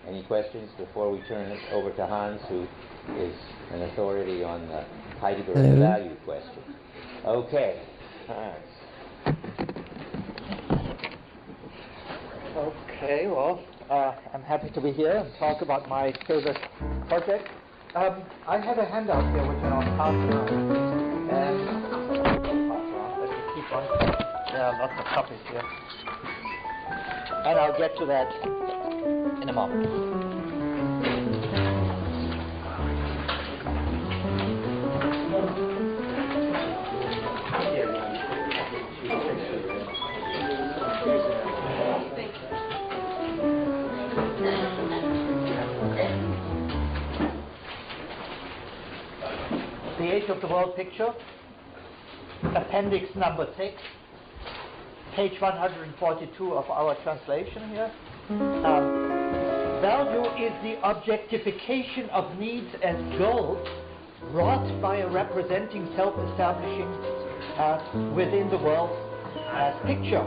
Any questions before we turn it over to Hans, who is an authority on the Heidegger and the value question? Okay, Hans. Okay, well, I'm happy to be here and talk about my favorite project. I have a handout here which I'll pass around. Let me keep on. There are lots of copies here. And I'll get to that in a moment. The Age of the World picture, appendix number 6, page 142 of our translation here. Value is the objectification of needs as goals wrought by a representing self-establishing within the world as picture.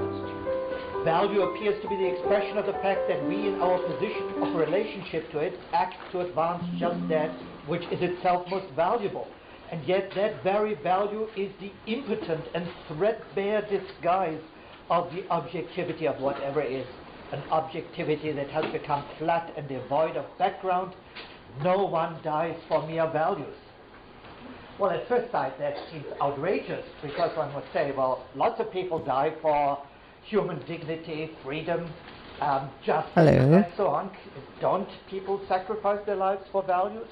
Value appears to be the expression of the fact that we, in our position of relationship to it, act to advance just that which is itself most valuable. And yet that very value is the impotent and threadbare disguise of the objectivity of whatever is. An objectivity that has become flat and devoid of background. No one dies for mere values. Well, at first sight that seems outrageous, because one would say, well, lots of people die for human dignity, freedom, justice, and so on. Don't people sacrifice their lives for values?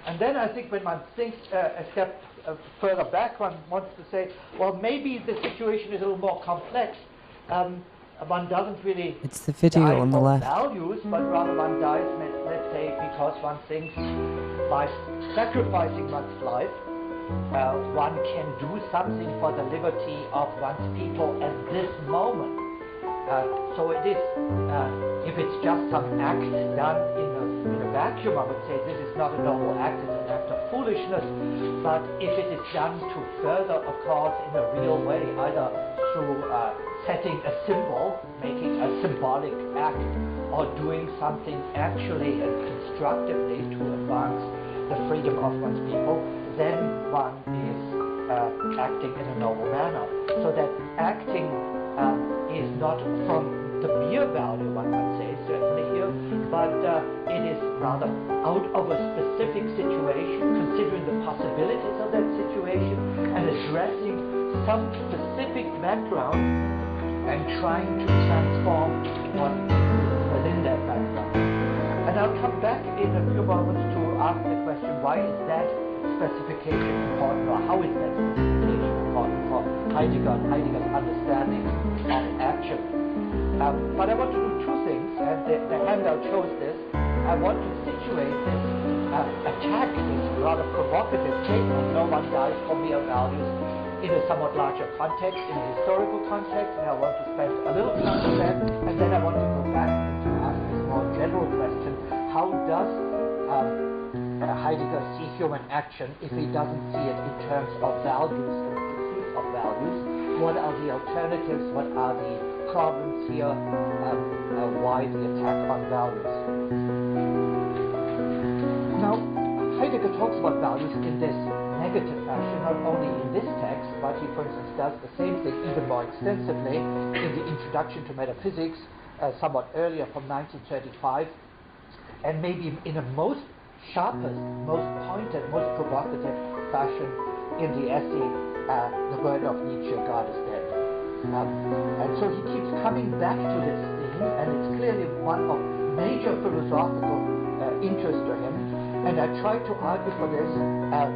And then I think when one thinks a step further back, one wants to say, well, maybe the situation is a little more complex. One doesn't really die on the for left. values, but rather one dies, let's say, because one thinks by sacrificing one's life, one can do something for the liberty of one's people at this moment. So it is, if it's just some act done in a vacuum, I would say this is not a noble act, it's an act of foolishness. But if it is done to further a cause in a real way, either through setting a symbol, making a symbolic act, or doing something actually and constructively to advance the freedom of one's people, then one is acting in a noble manner. So that acting is not from the mere value, one might say, certainly here, but it is rather out of a specific situation, considering the possibilities of that situation, and addressing some specific background and trying to transform what is within that background. And I'll come back in a few moments to ask the question, why is that specification important, or how is that specification important for Heidegger and Heidegger's understanding of action? But I want to do two things, and the handout shows this. I want to situate this attack, this rather provocative statement, no one dies for mere values, in a somewhat larger context, in a historical context, and I want to spend a little time on that, and then I want to go back to ask this more general question: how does Heidegger see human action if he doesn't see it in terms of values and pursuit of values? What are the alternatives? What are the problems here? Why the attack on values? Now, Heidegger talks about values in this negative fashion, not only in this text, but he, for instance, does the same thing even more extensively in the Introduction to Metaphysics, somewhat earlier from 1935, and maybe in a most sharpest, most pointed, most provocative fashion in the essay, The Word of Nietzsche, God is Dead. And so he keeps coming back to this theme, and it's clearly one of major philosophical interest to him. And I try to argue for this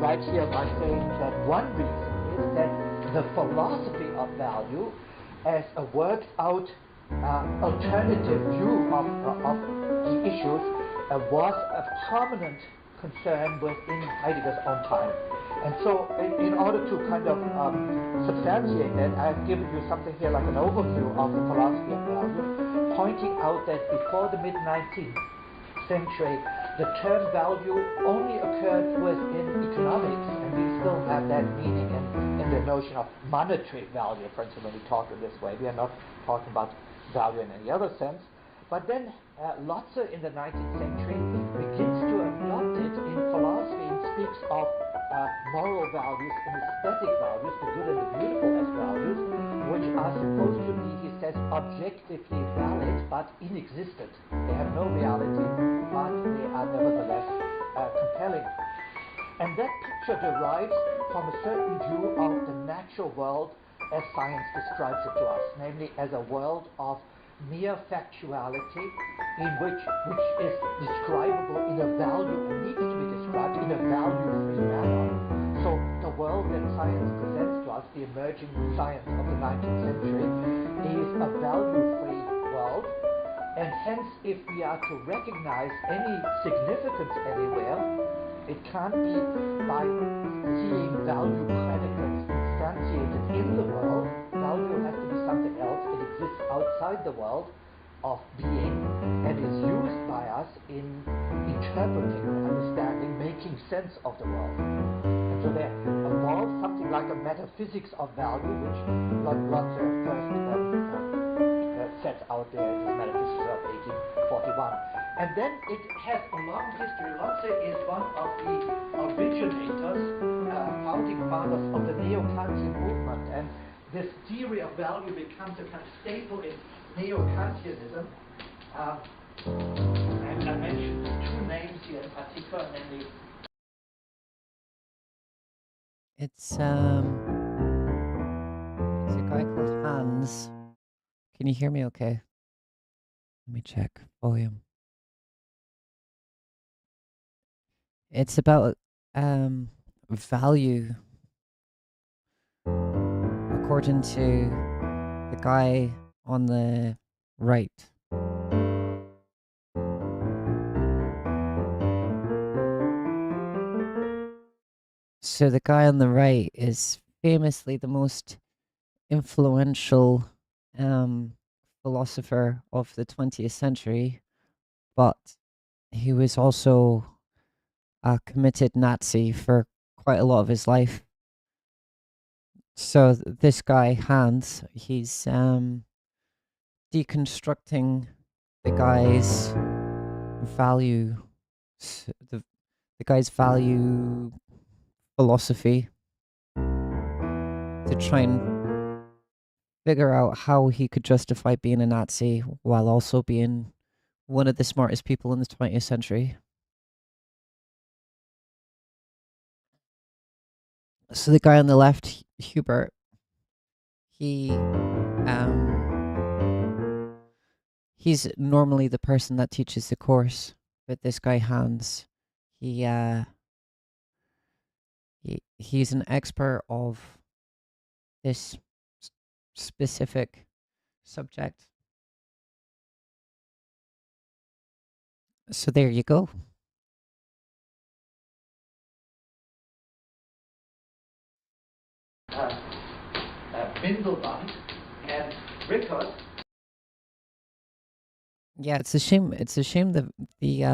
right here by saying that one reason is that the philosophy of value as a worked out alternative view of the issues was a prominent concern within Heidegger's own time. And so in order to kind of substantiate that, I've given you something here like an overview of the philosophy of value, pointing out that before the mid-19th century, the term value only occurred within economics, and we still have that meaning in the notion of monetary value, for instance, when we talk in this way. We are not talking about value in any other sense. But then Lotze in the 19th century begins to adopt it in philosophy and speaks of moral values and aesthetic values, the good and the beautiful as values, which are supposed to be, he says, objectively valid but inexistent. They have no reality, but they are nevertheless compelling. And that picture derives from a certain view of the natural world as science describes it to us, namely as a world of mere factuality which is describable in a value and needs to be described in a value-free manner. So the world that science presents to us, the emerging science of the 19th century, is a value-free world, and hence if we are to recognize any significance anywhere, it can't be by seeing value predicates instantiated in the world. Value has to be something else. It exists outside the world of being and is used by us in interpreting, understanding, making sense of the world. And so there evolves something like a metaphysics of value, which Lotze first sets out there in his Metaphysics of 1841. And then it has a long history. Lotze is one of the originators, founding fathers of the Neo-Kantian movement. And this theory of value becomes a kind of staple in Neo-Kantianism. And I mentioned two names here in particular, namely... It's a guy called Hans. Can you hear me okay? Let me check volume. It's about value according to the guy on the right. So the guy on the right is famously the most influential philosopher of the 20th century, but he was also a committed Nazi for quite a lot of his life. So this guy, Hans, he's deconstructing the guy's value, the guy's value philosophy to try and figure out how he could justify being a Nazi while also being one of the smartest people in the 20th century. So the guy on the left, Hubert, he's normally the person that teaches the course, but this guy Hans, he's an expert of this specific subject. So there you go. Windelband and Rickert. Yeah, it's a shame. It's a shame that the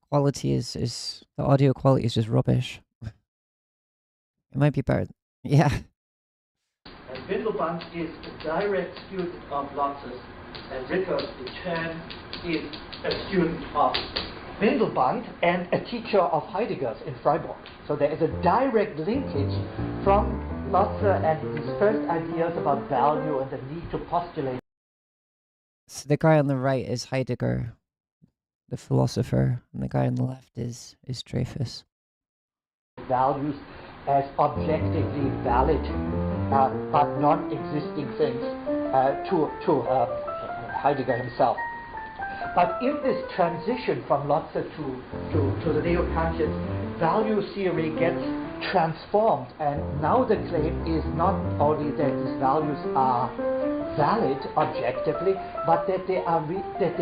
quality is the audio quality is just rubbish. It might be better. Yeah. Windelband is a direct student of Lotze's, and Rickert, in turn, is a student of Windelband and a teacher of Heidegger's in Freiburg. So there is a direct linkage from Lotze and his first ideas about value and the need to postulate. So the guy on the right is Heidegger, the philosopher, and the guy on the left is Dreyfus. Values as objectively valid but non-existing things to Heidegger himself. But in this transition from Lotze to the Neo-Kantians, value theory gets transformed, and now the claim is not only that these values are valid objectively, but that they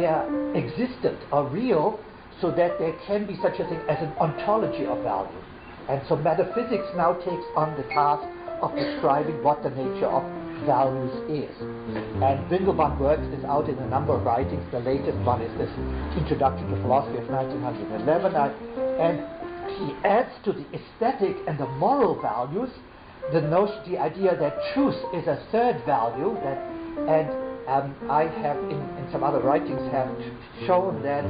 are existent or real, so that there can be such a thing as an ontology of value. And so metaphysics now takes on the task of describing what the nature of values is. And Windelband works this out in a number of writings. The latest one is this Introduction to Philosophy of 1911. And he adds to the aesthetic and the moral values the idea that truth is a third value, and I have in some other writings have shown that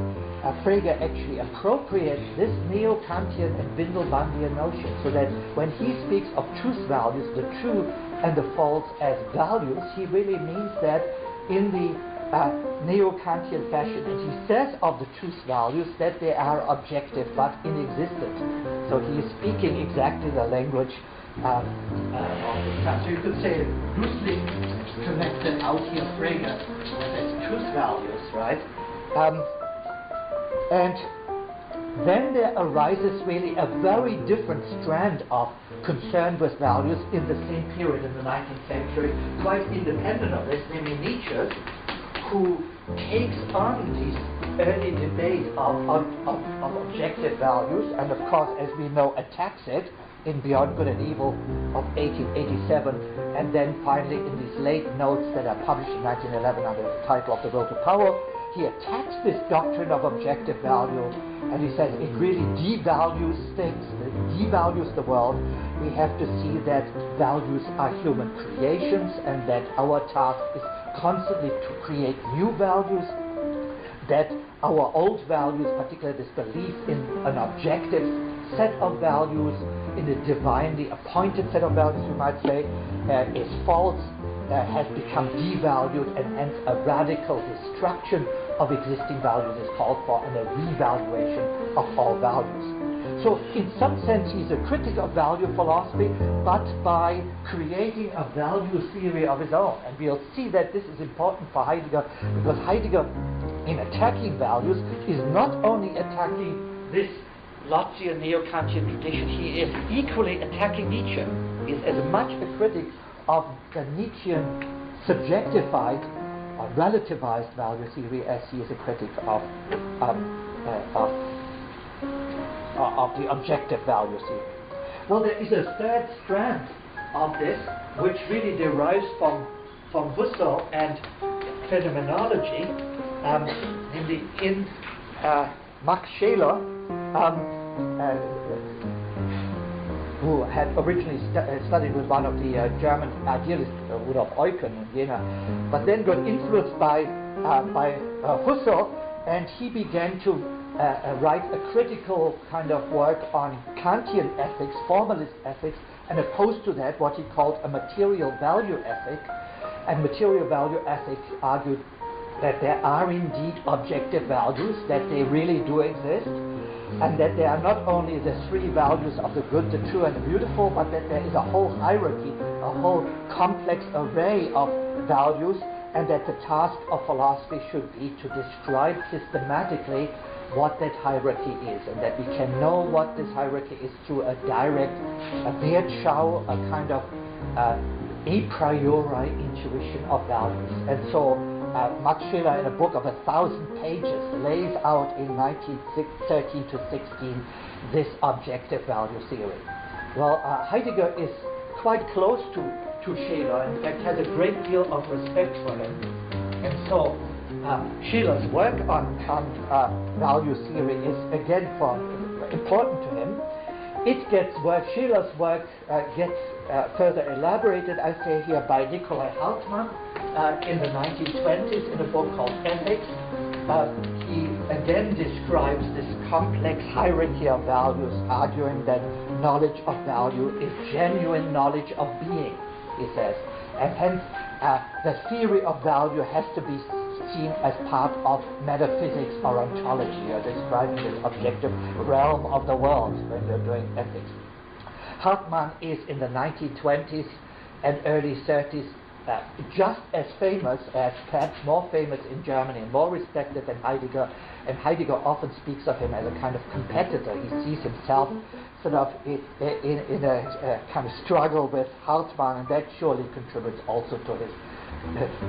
Frege actually appropriates this neo-Kantian and Windelbandian notion, so that when he speaks of truth values, the true and the false as values, he really means that in the neo-Kantian fashion, and he says of the truth values that they are objective but inexistent. So he is speaking exactly the language of the time. So you could say loosely connected out here Frege as truth values, right? And then there arises really a very different strand of concern with values in the same period in the 19th century, quite independent of this, namely Nietzsche, who takes on these early debates of objective values, and of course, as we know, attacks it in Beyond Good and Evil of 1887, and then finally in these late notes that are published in 1911 under the title of The Will to Power, he attacks this doctrine of objective value, and he says it really devalues things, it devalues the world. We have to see that values are human creations, and that our task is constantly to create new values, that our old values, particularly this belief in an objective set of values, in a divinely appointed set of values, you might say, is false, has become devalued, and hence a radical destruction of existing values is called for, and a revaluation of all values. So in some sense he's a critic of value philosophy, but by creating a value theory of his own. And we'll see that this is important for Heidegger, because Heidegger, in attacking values, is not only attacking this Lotzian neo-Kantian tradition, he is equally attacking Nietzsche. He is as much a critic of the Nietzschean subjectified or relativized value theory as he is a critic of the objective value theory. Well, there is a third strand of this, which really derives from Husserl and phenomenology, namely in Max Scheler, who had originally studied with one of the German idealists, Rudolf Eucken in Jena, but then got influenced by Husserl, and he began to write a critical kind of work on Kantian ethics, formalist ethics, and opposed to that what he called a material value ethic. And material value ethics argued that there are indeed objective values, that they really do exist, and that there are not only the three values of the good, the true, and the beautiful, but that there is a whole hierarchy, a whole complex array of values, and that the task of philosophy should be to describe systematically what that hierarchy is, and that we can know what this hierarchy is through a direct, a Wertschau, a kind of a priori intuition of values. And so Max Scheler, in a book of 1,000 pages, lays out in 1913 to 16 this objective value theory. Well, Heidegger is quite close to Scheler, in fact has a great deal of respect for him, and so Scheler's work on value theory is again important to him. It gets work, Scheler's work gets further elaborated, I say here, by Nikolai Hartmann in the 1920s in a book called Ethics. He again describes this complex hierarchy of values, arguing that knowledge of value is genuine knowledge of being, he says. And hence, the theory of value has to be seen as part of metaphysics or ontology, or describing this objective realm of the world when you're doing ethics. Hartmann is in the 1920s and early 30s just as famous, as perhaps more famous in Germany and more respected than Heidegger, and Heidegger often speaks of him as a kind of competitor. He sees himself sort of in a kind of struggle with Hartmann, and that surely contributes also to his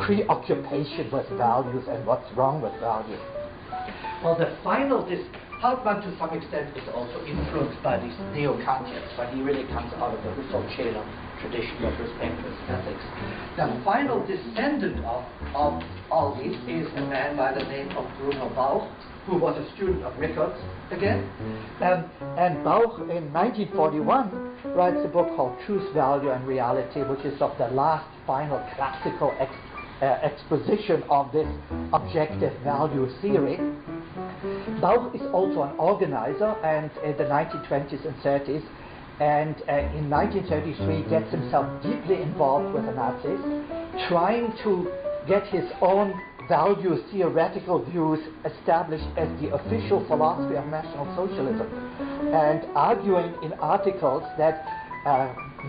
preoccupation with values and what's wrong with values. Well, the final Hartmann to some extent is also influenced by these neo-Kantians, but he really comes out of the Husserl-Scheler tradition with respect to ethics. The final descendant of all these is a man by the name of Bruno Bauch, who was a student of Rickert again. And Bauch in 1941 writes a book called Truth, Value and Reality, which is of the last final classical exposition of this objective value theory. Bauch is also an organizer, and in the 1920s and 30s, and in 1933 gets himself deeply involved with the Nazis, trying to get his own value theoretical views established as the official philosophy of National Socialism, and arguing in articles that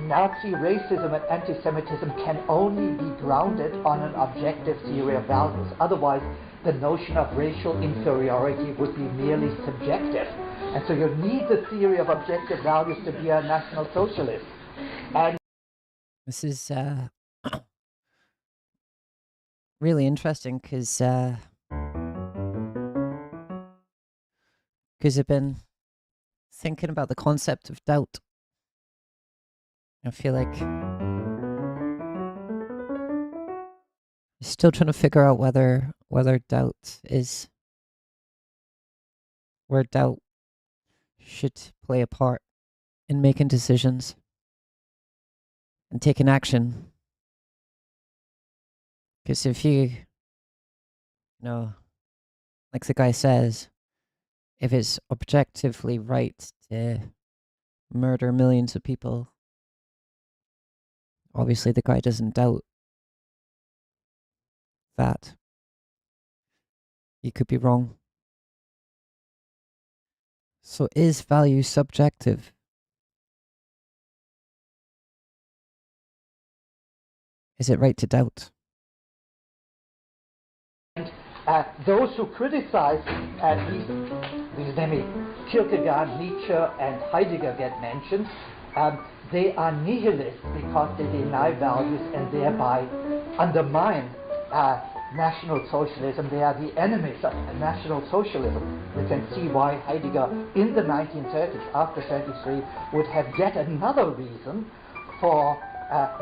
Nazi racism and anti-Semitism can only be grounded on an objective theory of values. Otherwise, the notion of racial inferiority would be merely subjective. And so you need the theory of objective values to be a National Socialist. And this is really interesting because I've been thinking about the concept of doubt. I feel like I'm still trying to figure out whether doubt is where doubt should play a part in making decisions and taking action. Because if you know, like the guy says, if it's objectively right to murder millions of people, obviously the guy doesn't doubt that. He could be wrong. So is value subjective? Is it right to doubt? Those who criticize these namely Kierkegaard, Nietzsche, and Heidegger get mentioned, they are nihilists because they deny values and thereby undermine National Socialism. They are the enemies of National Socialism. You can see why Heidegger in the 1930s, after 33, would have yet another reason for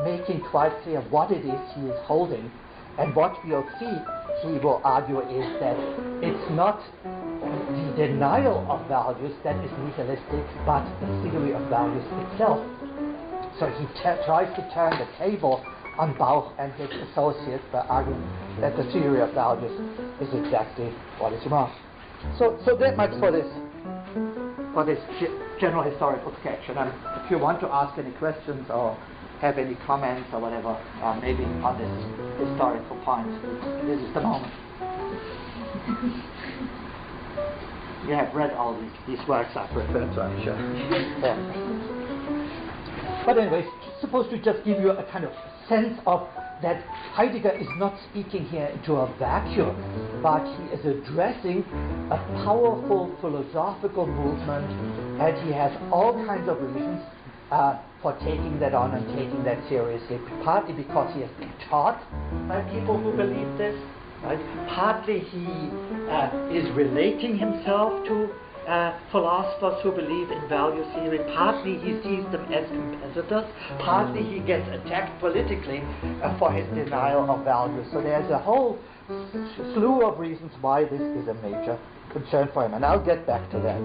making quite clear what it is he is holding. And what we'll see, he will argue, is that it's not the denial of values that is nihilistic, but the theory of values itself. So he tries to turn the table on Bauch and his associates by arguing that the theory of values is exactly what is wrong. So that much for this general historical sketch. And if you want to ask any questions or have any comments or whatever, maybe on this historical point, this is the moment. You have read all these works I've referred to, I'm sure. Yeah. But anyway, supposed to just give you a kind of sense of that Heidegger is not speaking here into a vacuum, but he is addressing a powerful philosophical movement, and he has all kinds of reasons for taking that on and taking that seriously, partly because he has been taught by people who believe this, right? Partly he is relating himself to philosophers who believe in value theory. Partly he sees them as competitors. Partly he gets attacked politically for his denial of values. So there's a whole slew of reasons why this is a major concern for him, and I'll get back to that.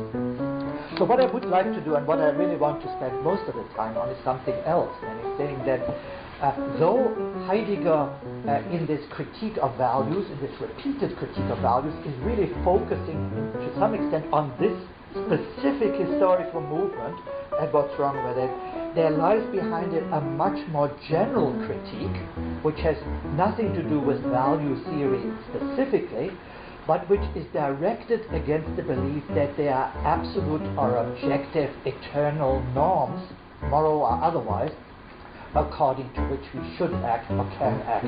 So what I would like to do, and what I really want to spend most of the time on, is something else, and it's saying that though Heidegger in this critique of values, in this repeated critique of values, is really focusing to some extent on this specific historical movement and what's wrong with it, there lies behind it a much more general critique, which has nothing to do with value theory specifically, but which is directed against the belief that there are absolute or objective eternal norms, moral or otherwise, according to which we should act or can act.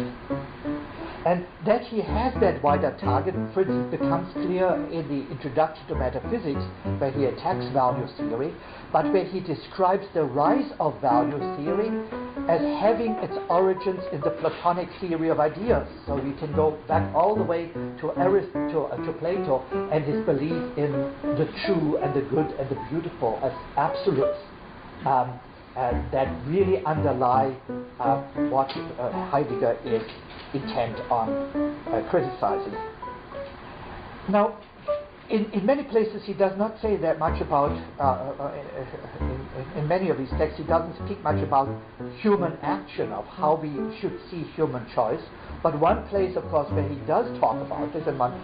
And that he has that wider target, for instance, becomes clear in the Introduction to Metaphysics, where he attacks value theory, but where he describes the rise of value theory as having its origins in the Platonic theory of ideas. So we can go back all the way to Plato and his belief in the true and the good and the beautiful as absolutes. That really underlie what Heidegger is intent on criticizing. Now, in many places he does not say that much about, in many of his texts he doesn't speak much about human action, of how we should see human choice. But one place, of course, where he does talk about this and one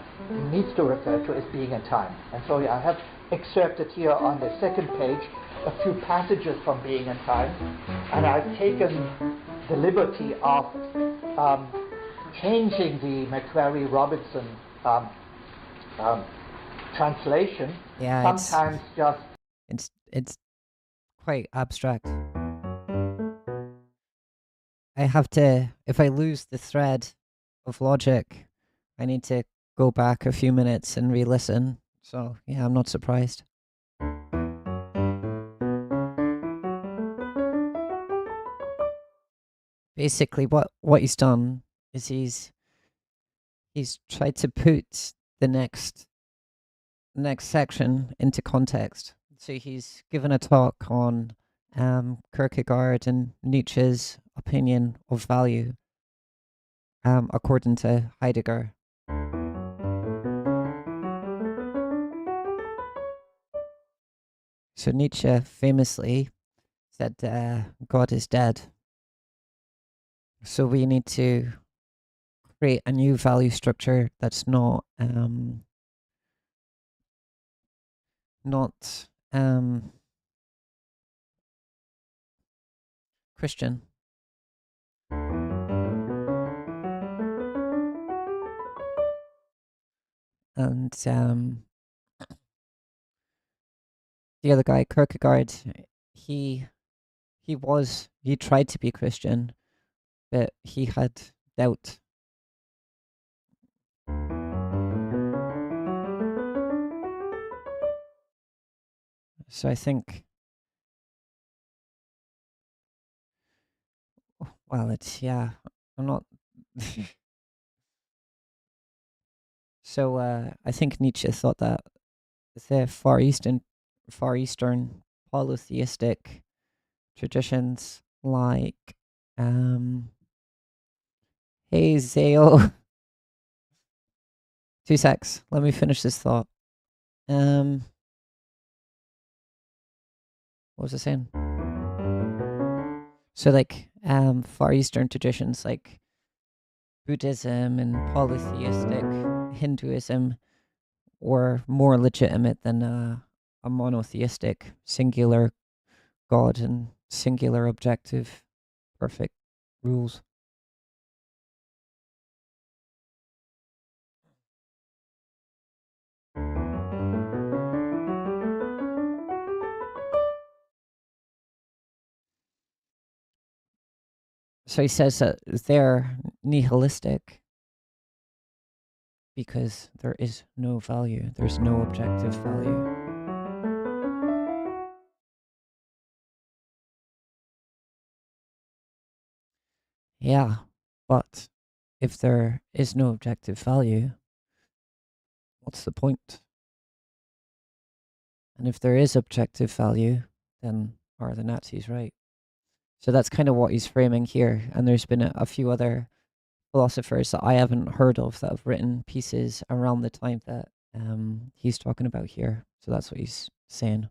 needs to refer to is Being and Time. And so I have excerpted here on the second page a few passages from Being and Time, and I've taken the liberty of changing the Macquarie-Robertson translation. Yeah, Sometimes it's quite abstract. I have to, if I lose the thread of logic, I need to go back a few minutes and re-listen. So yeah, I'm not surprised. Basically, what he's done is he's tried to put the next section into context. So he's given a talk on Kierkegaard and Nietzsche's opinion of value, according to Heidegger. So Nietzsche famously said, God is dead. So we need to create a new value structure that's not Christian. And the other guy, Kierkegaard, he tried to be Christian, but he had doubt. So I think, well, I'm not. So I think Nietzsche thought that the Far Eastern polytheistic traditions like hey Zale, 2 secs, let me finish this thought. What was I saying? So like Far Eastern traditions like Buddhism and polytheistic Hinduism were more legitimate than a monotheistic singular God and singular objective perfect rules. So he says that they're nihilistic because there is no value. There's no objective value. Yeah, but if there is no objective value, what's the point? And if there is objective value, then are the Nazis right? So that's kind of what he's framing here. And there's been a few other philosophers that I haven't heard of that have written pieces around the time that he's talking about here. So that's what he's saying.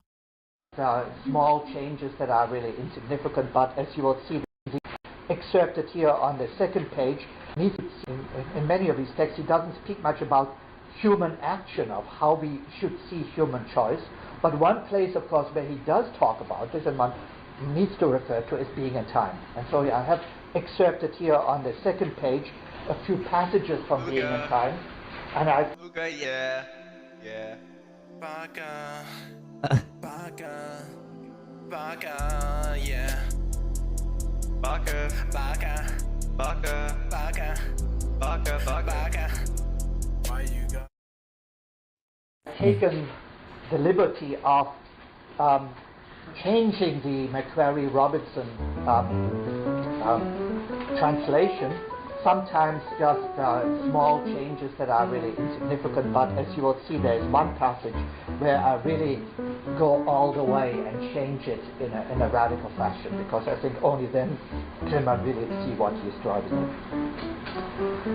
there are small changes that are really insignificant, but as you will see, excerpted here on the second page, in many of his texts he doesn't speak much about human action, of how we should see human choice. But one place, of course, where he does talk about this and one needs to refer to is Being and Time. And so I have excerpted here on the second page a few passages from Being and Time. And I... Okay, yeah. Baka, baka, baka, yeah. Baka, baka, baka, baka, baka, baka. Why you got taken the liberty of changing the Macquarie-Robertson translation, sometimes just small changes that are really insignificant, but as you will see, there's one passage where I really go all the way and change it in a radical fashion, because I think only then can one really see what he's driving at.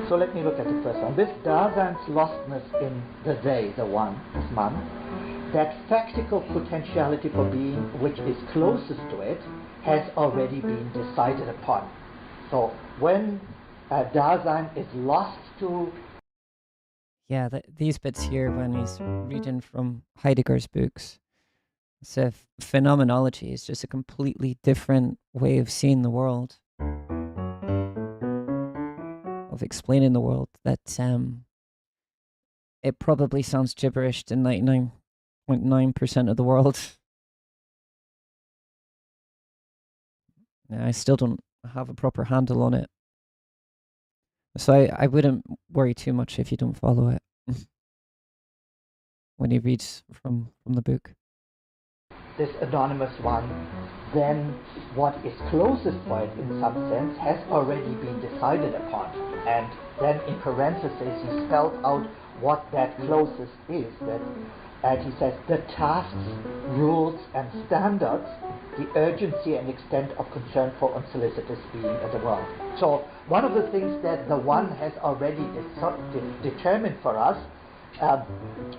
So let me look at the first one. This Dasein's lostness in the they, the one, this man, that factical potentiality for being which is closest to it has already been decided upon. So when Dasein is lost to... Yeah, these bits here when he's reading from Heidegger's books, so phenomenology is just a completely different way of seeing the world, of explaining the world, that it probably sounds gibberish to 99.9% of the world. I still don't have a proper handle on it. So I wouldn't worry too much if you don't follow it when he reads from the book. This anonymous one, then what is closest for it in some sense has already been decided upon. And then in parentheses he spells out what that closest is. And he says, the tasks, rules and standards, the urgency and extent of concern for unsolicited being in the world. So one of the things that the one has already determined for us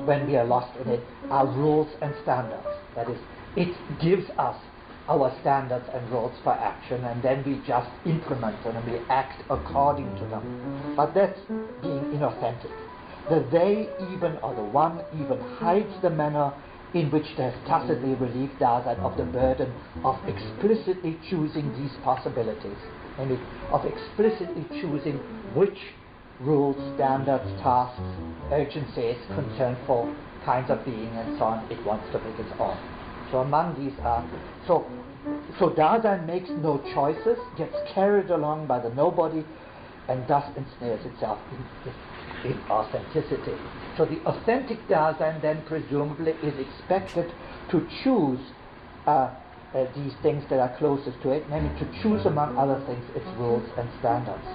when we are lost in it are rules and standards. That is, it gives us our standards and rules for action, and then we just implement them and we act according to them. But that's being inauthentic. The they even, or the one even, hides the manner in which they have tacitly relieved Dasein of the burden of explicitly choosing these possibilities, and of explicitly choosing which rules, standards, tasks, urgencies, concernful kinds of being, and so on, it wants to make its own. So among these are, so Dasein makes no choices, gets carried along by the nobody, and thus ensnares itself in authenticity. So the authentic Dasein then presumably is expected to choose these things that are closest to it, namely to choose among other things its rules and standards.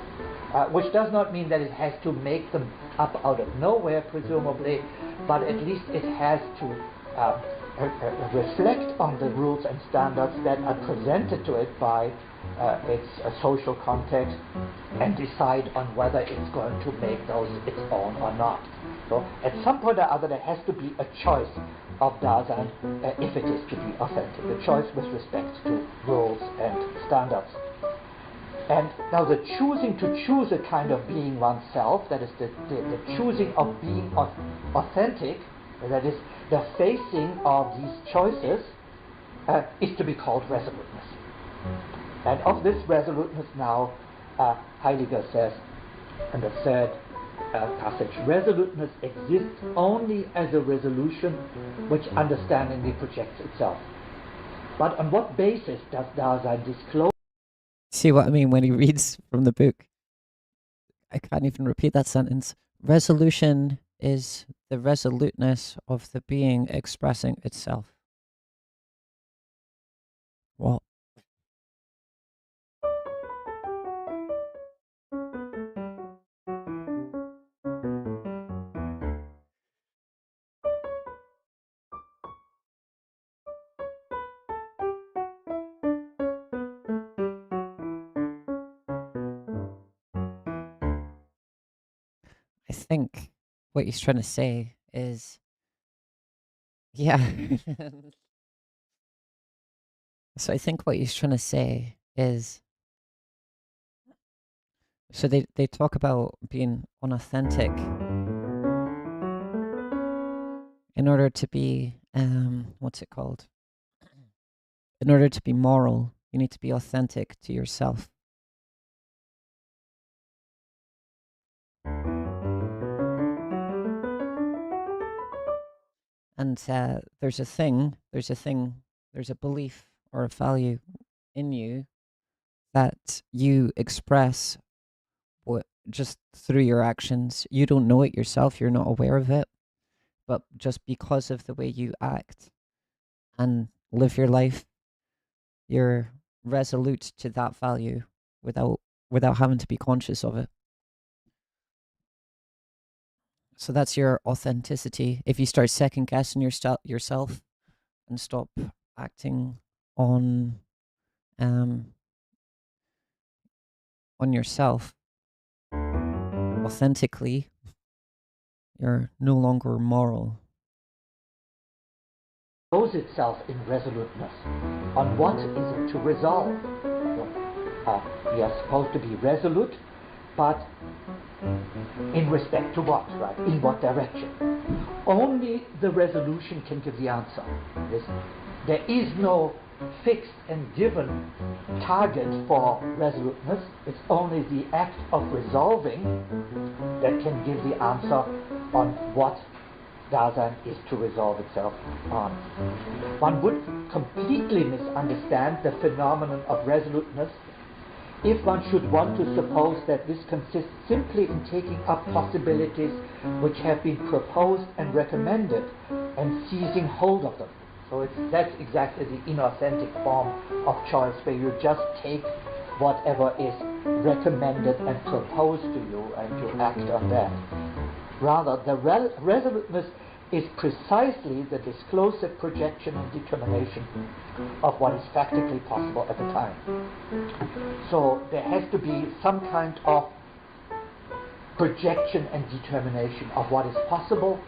Which does not mean that it has to make them up out of nowhere, presumably, but at least it has to reflect on the rules and standards that are presented to it by its social context and decide on whether it's going to make those its own or not. So at some point or other there has to be a choice of Dasein if it is to be authentic, a choice with respect to rules and standards. And now the choosing to choose a kind of being oneself, that is the choosing of being authentic, that is the facing of these choices, is to be called resoluteness. And of this resoluteness now, Heidegger says in the third passage, resoluteness exists only as a resolution which understandingly projects itself. But on what basis does Dasein disclose? See what I mean when he reads from the book? I can't even repeat that sentence. Resolution is the resoluteness of the being expressing itself. What? I think what he's trying to say is, yeah. So I think what he's trying to say is, so they talk about being unauthentic in order to be, what's it called? In order to be moral, you need to be authentic to yourself. And there's a belief or a value in you that you express just through your actions. You don't know it yourself, you're not aware of it, but just because of the way you act and live your life, you're resolute to that value without having to be conscious of it. So that's your authenticity. If you start second guessing yourself and stop acting on yourself, authentically, you're no longer moral. Shows itself in resoluteness. On what is it to resolve? We are supposed to be resolute, but in respect to what, right? In what direction? Only the resolution can give the answer. There is no fixed and given target for resoluteness. It's only the act of resolving that can give the answer on what Dasein is to resolve itself on. One would completely misunderstand the phenomenon of resoluteness if one should want to suppose that this consists simply in taking up possibilities which have been proposed and recommended and seizing hold of them. So that's exactly the inauthentic form of choice, where you just take whatever is recommended and proposed to you and you act on that. Rather, the resoluteness is precisely the disclosive projection and determination of what is practically possible at the time. So there has to be some kind of projection and determination of what is possible,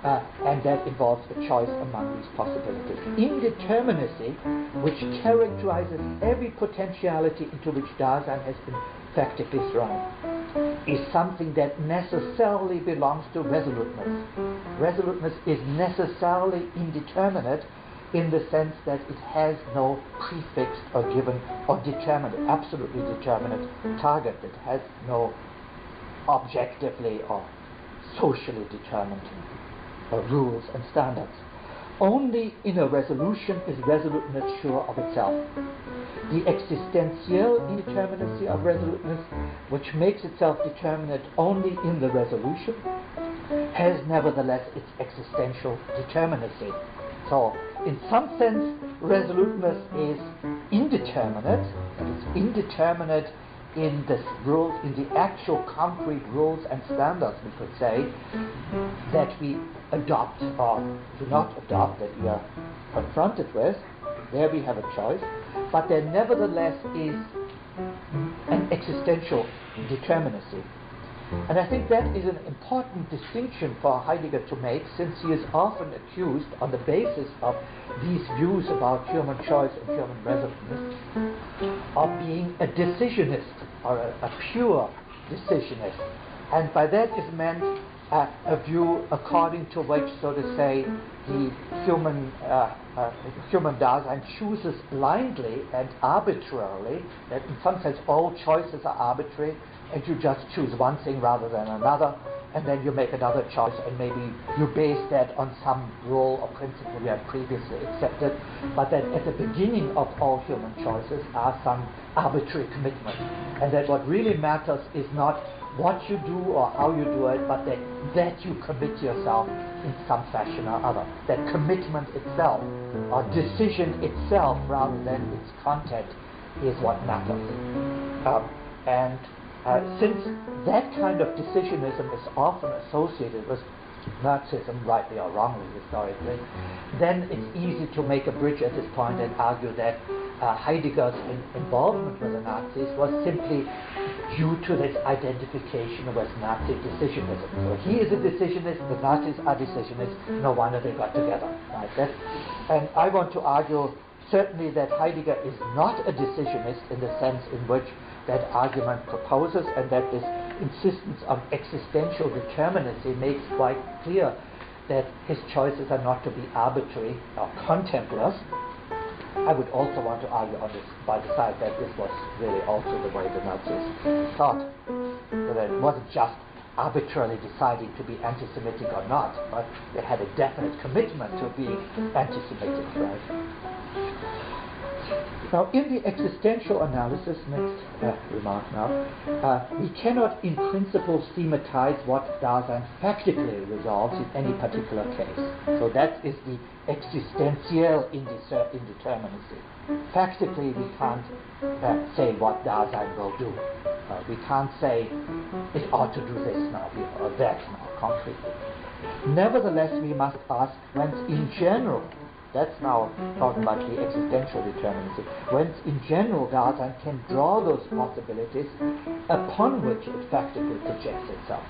and that involves a choice among these possibilities. Indeterminacy, which characterizes every potentiality into which Dasein has been practically thrown, is something that necessarily belongs to resoluteness. Resoluteness is necessarily indeterminate in the sense that it has no prefixed or given or determinate, absolutely determinate target. It has no objectively or socially determined rules and standards. Only in a resolution is resoluteness sure of itself. The existential indeterminacy of resoluteness, which makes itself determinate only in the resolution, has nevertheless its existential determinacy. So, in some sense, resoluteness is indeterminate, but it's indeterminate in the rules, in the actual concrete rules and standards, we could say, that we adopt or do not adopt, that we are confronted with. There we have a choice, but there nevertheless is an existential determinacy. And I think that is an important distinction for Heidegger to make, since he is often accused, on the basis of these views about human choice and human resoluteness, of being a decisionist, or a pure decisionist. And by that is meant a view according to which, so to say, the human Dasein chooses blindly and arbitrarily, that in some sense all choices are arbitrary, and you just choose one thing rather than another, and then you make another choice, and maybe you base that on some rule or principle you had previously accepted, but that at the beginning of all human choices are some arbitrary commitment, and that what really matters is not what you do or how you do it, but that you commit yourself in some fashion or other. That commitment itself, or decision itself, rather than its content, is what matters. Since that kind of decisionism is often associated with Nazism, rightly or wrongly historically, then it's easy to make a bridge at this point and argue that Heidegger's involvement with the Nazis was simply due to this identification with Nazi decisionism. So he is a decisionist, the Nazis are decisionists, no wonder they got together. Right? And I want to argue certainly that Heidegger is not a decisionist in the sense in which that argument proposes, and that this insistence on existential determinacy makes quite clear that his choices are not to be arbitrary or contemptless. I would also want to argue on this by the side that this was really also the way the Nazis thought, so that it wasn't just arbitrarily deciding to be anti-Semitic or not, but they had a definite commitment to being anti-Semitic, right? Now, in the existential analysis, next remark now, we cannot in principle schematize what Dasein factically resolves in any particular case. So that is the existential indeterminacy. Factically, we can't say what Dasein will do. We can't say it ought to do this now or that now concretely. Nevertheless, we must ask whence in general That's now talking about the existential determinacy. When in general Dasein can draw those possibilities upon which it factically projects itself.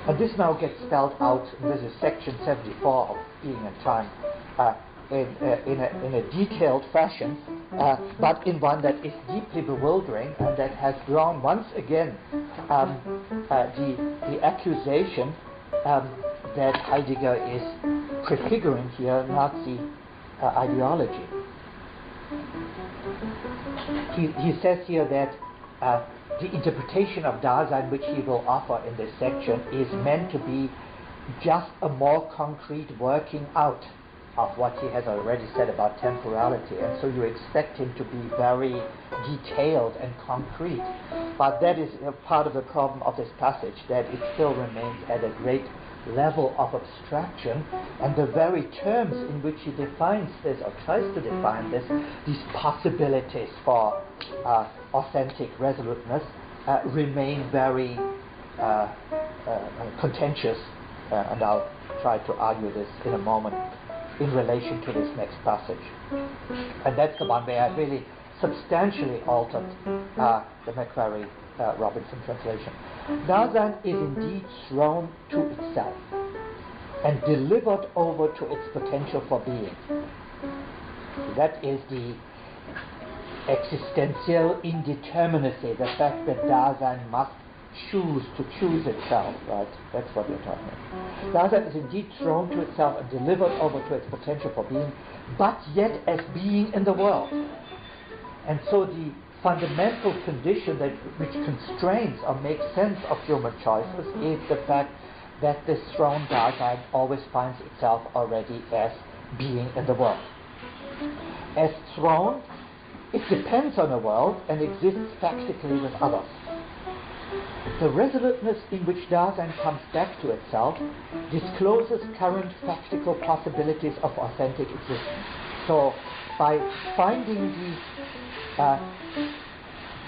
And this now gets spelled out, this is section 74 of Being and Time, in a detailed fashion, but in one that is deeply bewildering and that has drawn once again the accusation that Heidegger is prefiguring here Nazi ideology. He says here that the interpretation of Dasein which he will offer in this section is meant to be just a more concrete working out of what he has already said about temporality, and so you expect him to be very detailed and concrete. But that is part of the problem of this passage, that it still remains at a great level of abstraction, and the very terms in which he defines this, or tries to define this, these possibilities for authentic resoluteness, remain very contentious, and I'll try to argue this in a moment in relation to this next passage. And that's the one where I really substantially altered the Macquarie Robinson translation. Dasein is indeed thrown to itself and delivered over to its potential for being. That is the existential indeterminacy, the fact that Dasein must choose to choose itself, right? That's what we're talking about. Dasein is indeed thrown to itself and delivered over to its potential for being, but yet as being in the world. And so the fundamental condition which constrains or makes sense of human choices is the fact that this thrown Dasein always finds itself already as being in the world. As thrown, it depends on the world and exists factically with others. The resoluteness in which Dasein comes back to itself discloses current factical possibilities of authentic existence. So, by finding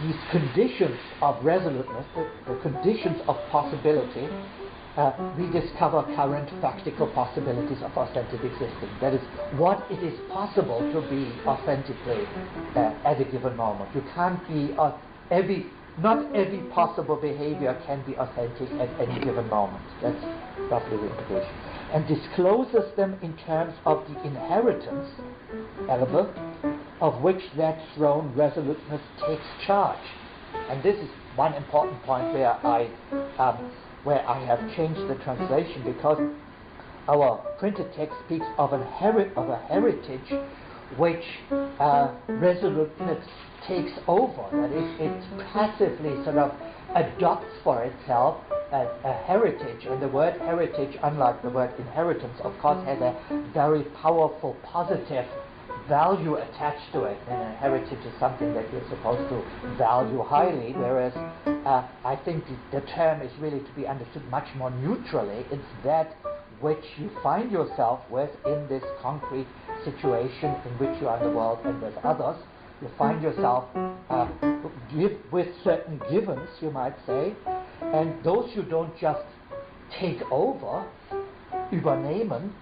these conditions of resoluteness, the conditions of possibility, we discover current factical possibilities of authentic existence. That is, what it is possible to be authentically at a given moment. You can't be not every possible behavior can be authentic at any given moment. That's roughly the implication. And discloses them in terms of the inheritance, Elbe, of which that thrown resoluteness takes charge. And this is one important point where I have changed the translation, because our printed text speaks of a heritage which resoluteness takes over. That is, it passively sort of adopts for itself a heritage. And the word heritage, unlike the word inheritance, of course has a very powerful positive value attached to it. And a heritage is something that you're supposed to value highly, whereas I think the term is really to be understood much more neutrally. It's that which you find yourself with in this concrete situation in which you are in the world and with others. You find yourself with certain givens, you might say, and those you don't just take over, übernehmen,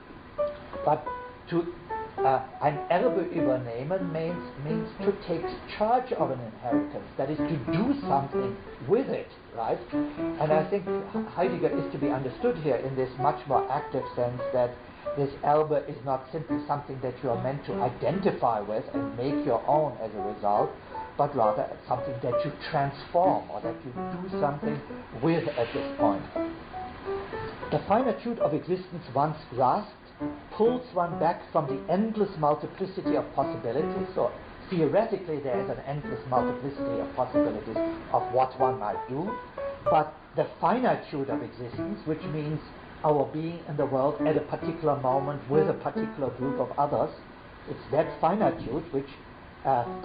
but to ein Erbe übernehmen means to take charge of an inheritance, that is to do something with it, right? And I think Heidegger is to be understood here in this much more active sense, that this Erbe is not simply something that you are meant to identify with and make your own as a result, but rather something that you transform, or that you do something with at this point. The finitude of existence once grasped pulls one back from the endless multiplicity of possibilities. So theoretically there is an endless multiplicity of possibilities of what one might do, but the finitude of existence, which means our being in the world at a particular moment with a particular group of others, it's that finitude which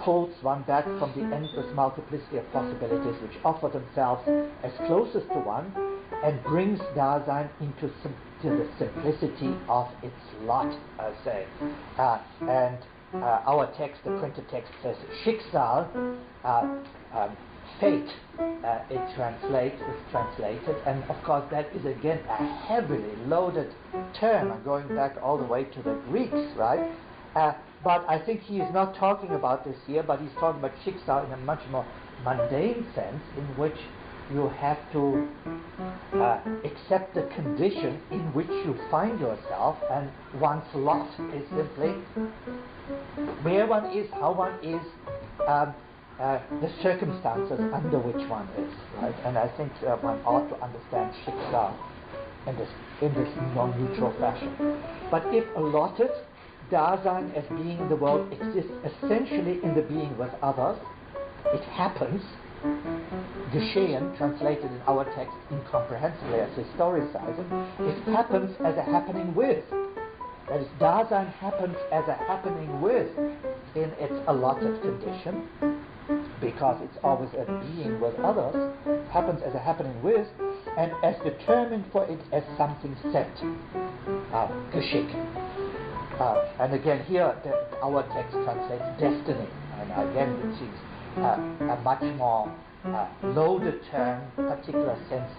pulls one back from the endless multiplicity of possibilities which offer themselves as closest to one, and brings Dasein into the simplicity of its lot, I say. And our text, the printed text, says Schicksal, fate is translated, and of course that is again a heavily loaded term, going back all the way to the Greeks, right? But I think he is not talking about this here, but he's talking about Schicksal in a much more mundane sense, in which you have to accept the condition in which you find yourself, and one's lot is simply where one is, how one is, the circumstances under which one is, right? And I think one ought to understand Schicksal in this non-neutral fashion. But if allotted, Dasein as being in the world exists essentially in the being with others. It happens, geschehen, translated in our text incomprehensibly as historicism, it happens as a happening with. That is, Dasein happens as a happening with in its allotted condition, because it's always a being with others, happens as a happening with, and as determined for it as something set, Geschick. And again here, our text translates destiny, and again it seems a much more loaded term, particular sense.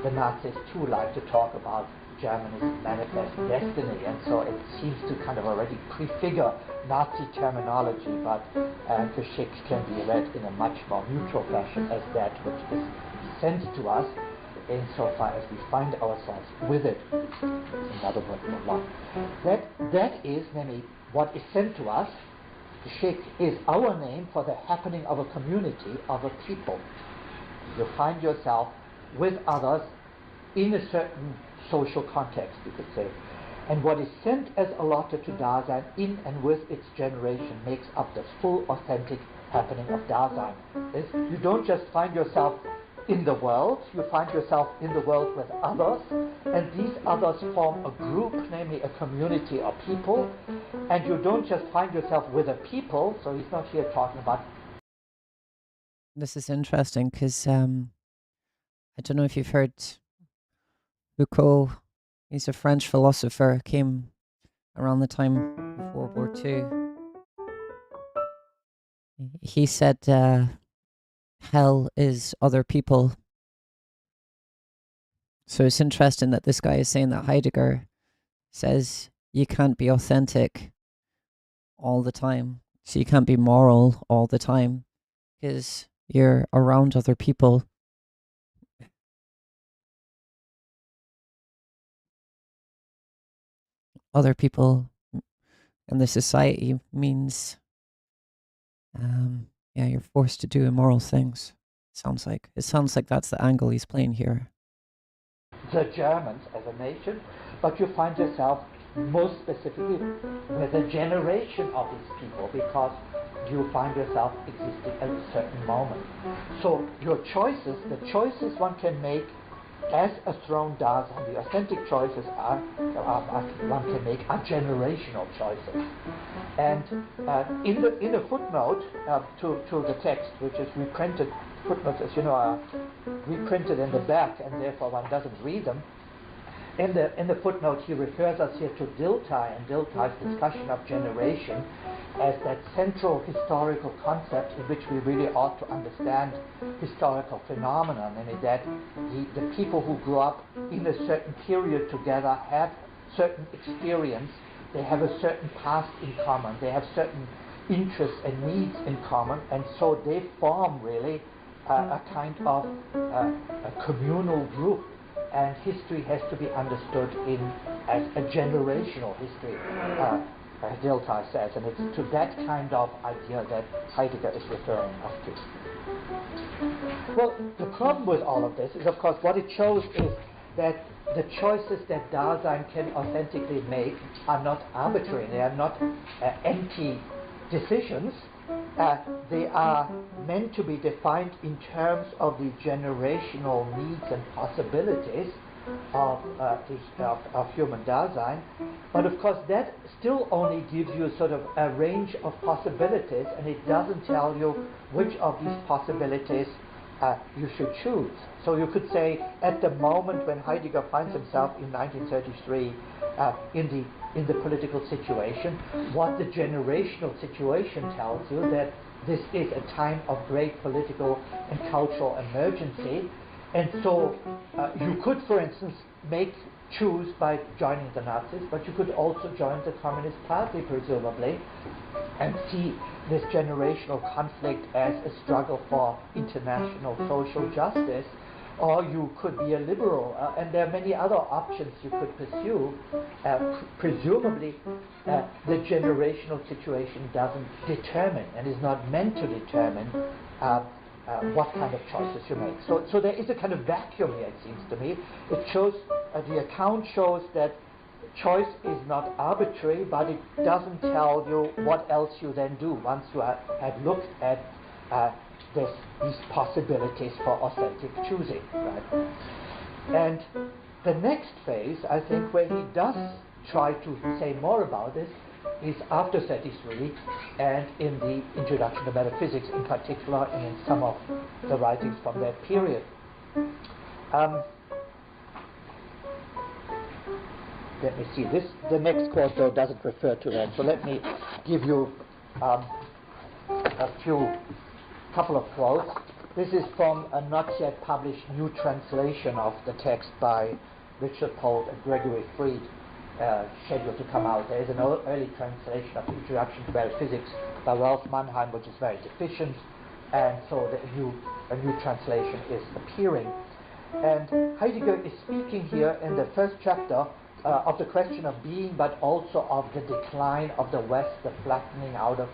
The Nazis too like to talk about Germany's manifest destiny, and so it seems to kind of already prefigure Nazi terminology, but Geschick can be read in a much more neutral fashion as that which is sent to us insofar as we find ourselves with it. Another word for one. That is, namely, what is sent to us. Geschick is our name for the happening of a community, of a people. You find yourself with others in a certain social context, you could say. And what is sent as allotted to Dasein in and with its generation makes up the full, authentic happening of Dasein. You don't just find yourself in the world, you find yourself in the world with others, and these others form a group, namely a community of people, and you don't just find yourself with a people, so he's not here talking about... This is interesting because I don't know if you've heard Foucault. He's a French philosopher, came around the time of World War II. He said hell is other people. So it's interesting that this guy is saying that Heidegger says you can't be authentic all the time. So you can't be moral all the time because you're around other people. Other people in the society means, yeah, you're forced to do immoral things. It sounds like that's the angle he's playing here. The Germans as a nation, but you find yourself most specifically with a generation of these people, because you find yourself existing at a certain moment. So your choices, the choices one can make as a thrown Dasein, the authentic choices one can make are generational choices. And in the footnote to the text, which is reprinted, footnotes, as you know, are reprinted in the back, and therefore one doesn't read them. In the footnote, he refers us here to Dilthey and Dilthey's discussion of generation as that central historical concept in which we really ought to understand historical phenomena, namely that the people who grew up in a certain period together have certain experience, they have a certain past in common, they have certain interests and needs in common, and so they form really a kind of a communal group. And history has to be understood as a generational history, Dilthey says, and it's to that kind of idea that Heidegger is referring us to. Well, the problem with all of this is, of course, what it shows is that the choices that Dasein can authentically make are not arbitrary, they are not empty decisions. They are meant to be defined in terms of the generational needs and possibilities of human Dasein. But of course that still only gives you sort of a range of possibilities, and it doesn't tell you which of these possibilities you should choose. So you could say at the moment when Heidegger finds himself in 1933 in the political situation, what the generational situation tells you that this is a time of great political and cultural emergency, and so you could, for instance, choose by joining the Nazis, but you could also join the Communist Party, presumably, and see this generational conflict as a struggle for international social justice. Or you could be a liberal, and there are many other options you could pursue. Presumably, the generational situation doesn't determine and is not meant to determine what kind of choices you make. So there is a kind of vacuum here, it seems to me. It shows, the account shows that choice is not arbitrary, but it doesn't tell you what else you then do once you have looked at these possibilities for authentic choosing, right? And the next phase, I think, where he does try to say more about this is after 33 and in the Introduction to Metaphysics in particular, and in some of the writings from that period. Let me see, the next quote though doesn't refer to that, so let me give you a couple of quotes. This is from a not yet published new translation of the text by Richard Polt and Gregory Freed, scheduled to come out. There is an early translation of the Introduction to Metaphysics by Ralph Mannheim, which is very deficient, and so a new translation is appearing. And Heidegger is speaking here in the first chapter of the question of being, but also of the decline of the West, the flattening out of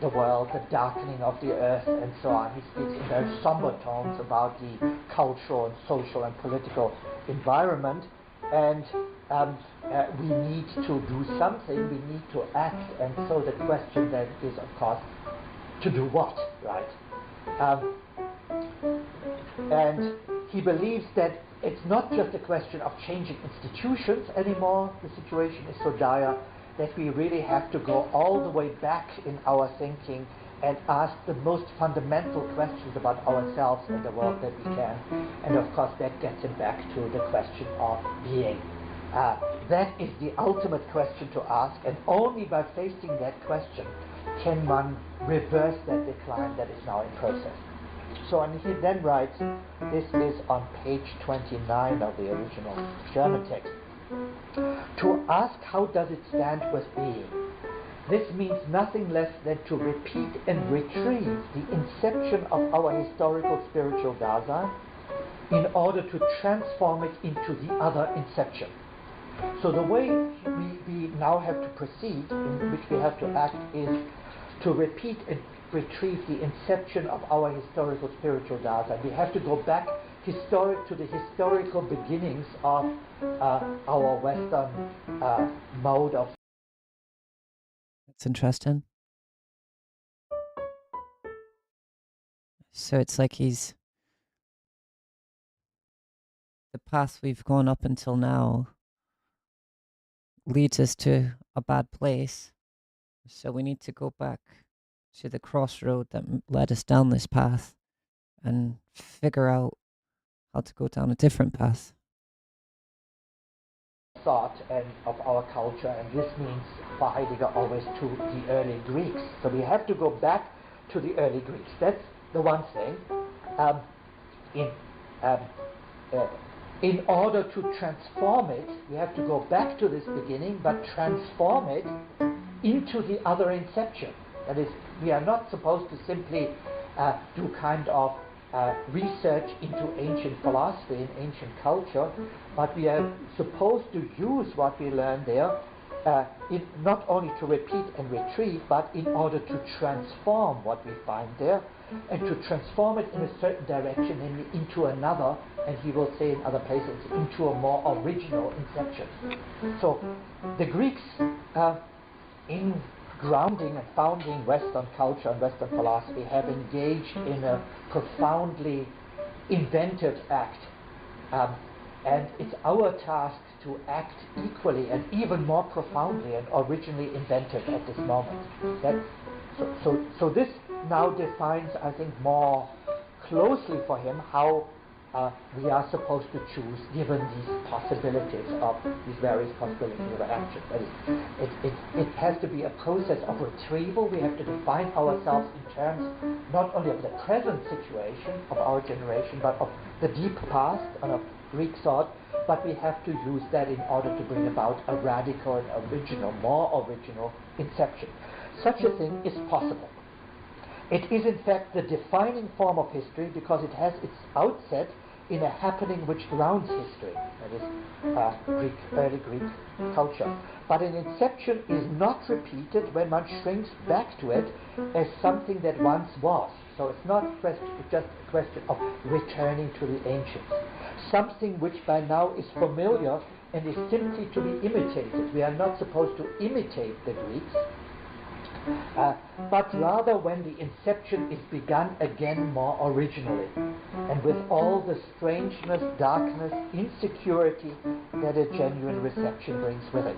the world, the darkening of the earth, and so on. He speaks in very somber tones about the cultural and social and political environment, and we need to do something, we need to act, and so the question then is, of course, to do what, right? And he believes that it's not just a question of changing institutions anymore. The situation is so dire that we really have to go all the way back in our thinking and ask the most fundamental questions about ourselves and the world that we can. And of course that gets him back to the question of being. That is the ultimate question to ask, and only by facing that question can one reverse that decline that is now in process. So, and he then writes, this is on page 29 of the original German text, to ask how does it stand with being. This means nothing less than to repeat and retrieve the inception of our historical spiritual Dasein in order to transform it into the other inception. So the way we now have to proceed, in which we have to act, is to repeat and retrieve the inception of our historical spiritual Dasein. We have to go back to the historical beginnings of our Western mode of. That's interesting. So it's like the path we've gone up until now leads us to a bad place. So we need to go back to the crossroad that led us down this path and figure out how to go down a different path. Thought and of our culture, and this means for Heidegger always to the early Greeks. So we have to go back to the early Greeks. That's the one thing. In order to transform it, we have to go back to this beginning, but transform it into the other inception. That is, we are not supposed to simply do kind of research into ancient philosophy and ancient culture, but we are supposed to use what we learn there not only to repeat and retrieve, but in order to transform what we find there, and to transform it in a certain direction, namely into another, and he will say in other places, into a more original inception. So the Greeks, in grounding and founding Western culture and Western philosophy, have engaged in a profoundly inventive act. And it's our task to act equally and even more profoundly and originally inventive at this moment. So this now defines, I think, more closely for him how we are supposed to choose given these possibilities of these various possibilities of action. That is, it has to be a process of retrieval. We have to define ourselves in terms not only of the present situation of our generation, but of the deep past and of Greek thought, but we have to use that in order to bring about a radical and original, more original inception. Such a thing is possible. It is in fact the defining form of history because it has its outset in a happening which grounds history, that is early Greek culture. But an inception is not repeated when one shrinks back to it as something that once was. So it's not just a question of returning to the ancients. Something which by now is familiar and is simply to be imitated. We are not supposed to imitate the Greeks, but rather when the inception is begun again more originally, and with all the strangeness, darkness, insecurity that a genuine reception brings with it.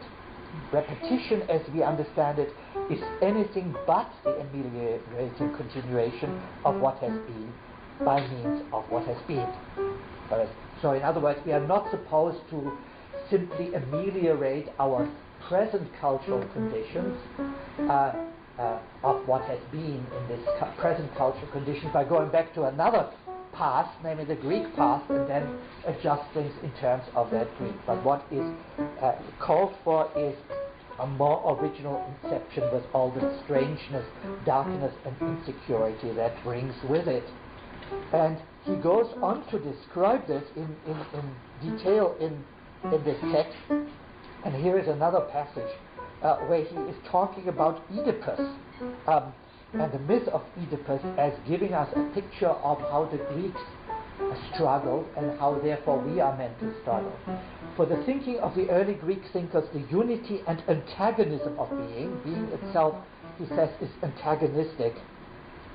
Repetition, as we understand it, is anything but the ameliorating continuation of what has been by means of what has been. So in other words, we are not supposed to simply ameliorate our present cultural conditions of what has been in this present cultural conditions by going back to another past, namely the Greek past, and then adjust things in terms of that Greek. But what is called for is a more original inception with all the strangeness, darkness, and insecurity that brings with it. And he goes on to describe this in detail in this text. And here is another passage where he is talking about Oedipus and the myth of Oedipus as giving us a picture of how the Greeks struggled and how therefore we are meant to struggle. For the thinking of the early Greek thinkers, the unity and antagonism of being itself, he says, is antagonistic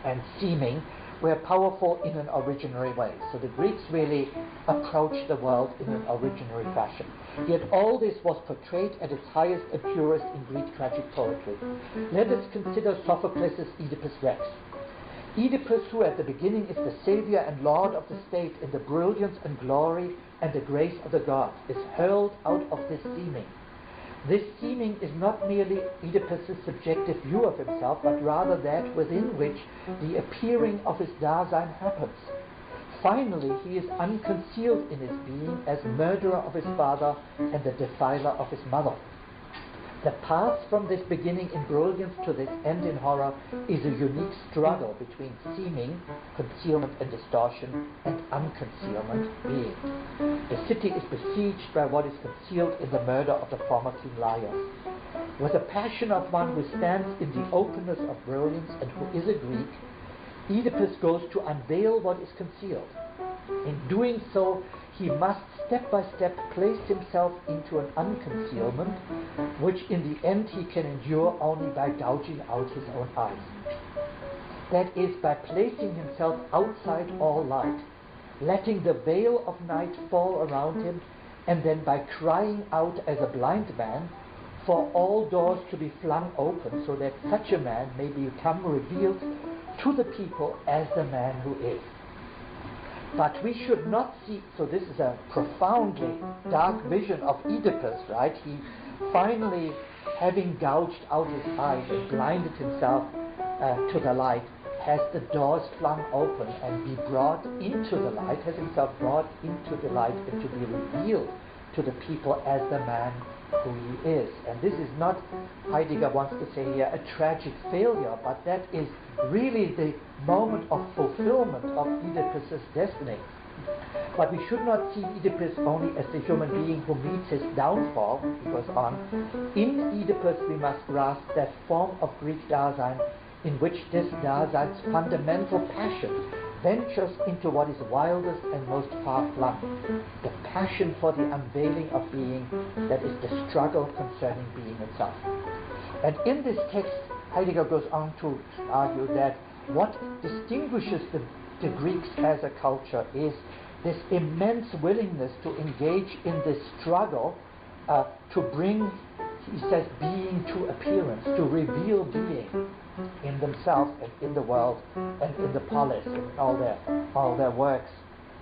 and seeming, were powerful in an originary way. So the Greeks really approached the world in an originary fashion. Yet all this was portrayed at its highest and purest in Greek tragic poetry. Let us consider Sophocles' Oedipus Rex. Oedipus, who at the beginning is the savior and lord of the state in the brilliance and glory and the grace of the gods, is hurled out of this seeming. This seeming is not merely Oedipus' subjective view of himself, but rather that within which the appearing of his Dasein happens. Finally, he is unconcealed in his being as murderer of his father and the defiler of his mother. The path from this beginning in brilliance to this end in horror is a unique struggle between seeming, concealment and distortion, and unconcealment, being. The city is besieged by what is concealed in the murder of the former King Laius. With the passion of one who stands in the openness of brilliance and who is a Greek, Oedipus goes to unveil what is concealed. In doing so, he must step by step place himself into an unconcealment, which in the end he can endure only by gouging out his own eyes. That is, by placing himself outside all light, letting the veil of night fall around him, and then by crying out as a blind man for all doors to be flung open so that such a man may become revealed to the people as the man who is. But we should not see, so this is a profoundly dark vision of Oedipus, right? He finally, having gouged out his eyes and blinded himself to the light, has the doors flung open and be brought into the light, has himself brought into the light and to be revealed to the people as the man who he is. And this is not, Heidegger wants to say here, a tragic failure, but that is really the moment of fulfillment of Oedipus' destiny. But we should not see Oedipus only as the human being who meets his downfall, he goes on. In Oedipus we must grasp that form of Greek Dasein in which this Dasein's fundamental passion ventures into what is wildest and most far-flung, the passion for the unveiling of being, that is the struggle concerning being itself. And in this text, Heidegger goes on to argue that what distinguishes the Greeks as a culture is this immense willingness to engage in this struggle to bring, he says, being to appearance, to reveal being in themselves and in the world and in the polis, in all their works.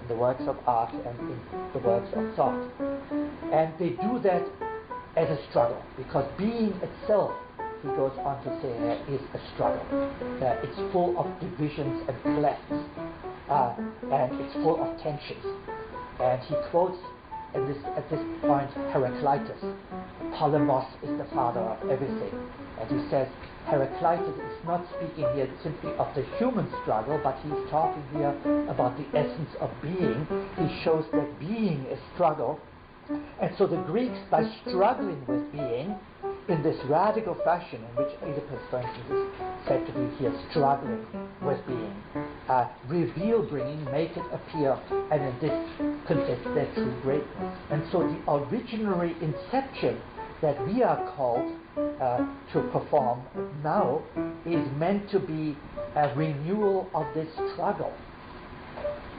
in the works of art and in the works of thought. And they do that as a struggle, because being itself, he goes on to say, is a struggle. It's full of divisions and clefts, and it's full of tensions. And he quotes at this point Heraclitus. Polemos is the father of everything. And he says Heraclitus is not speaking here simply of the human struggle, but he's talking here about the essence of being. He shows that being is struggle. And so the Greeks, by struggling with being in this radical fashion, in which Oedipus, for instance, is said to be here struggling with being, make it appear, and in this consists their true greatness. And so the originary inception that we are called to perform now is meant to be a renewal of this struggle.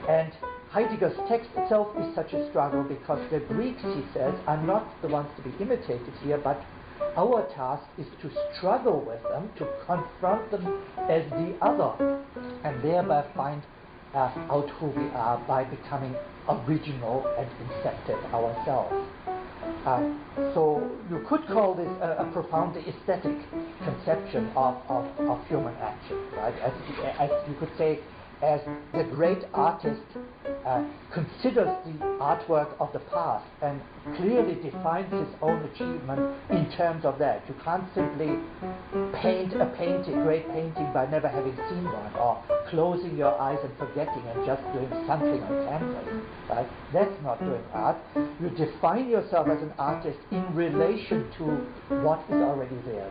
And Heidegger's text itself is such a struggle because the Greeks, he says, are not the ones to be imitated here, but our task is to struggle with them, to confront them as the other, and thereby find out who we are by becoming original and inceptive ourselves. So you could call this a profoundly aesthetic conception of human action, right? As you could say, as the great artist considers the artwork of the past and clearly defines his own achievement in terms of that. You can't simply paint a great painting by never having seen one, or closing your eyes and forgetting and just doing something on canvas, right? That's not doing art. You define yourself as an artist in relation to what is already there.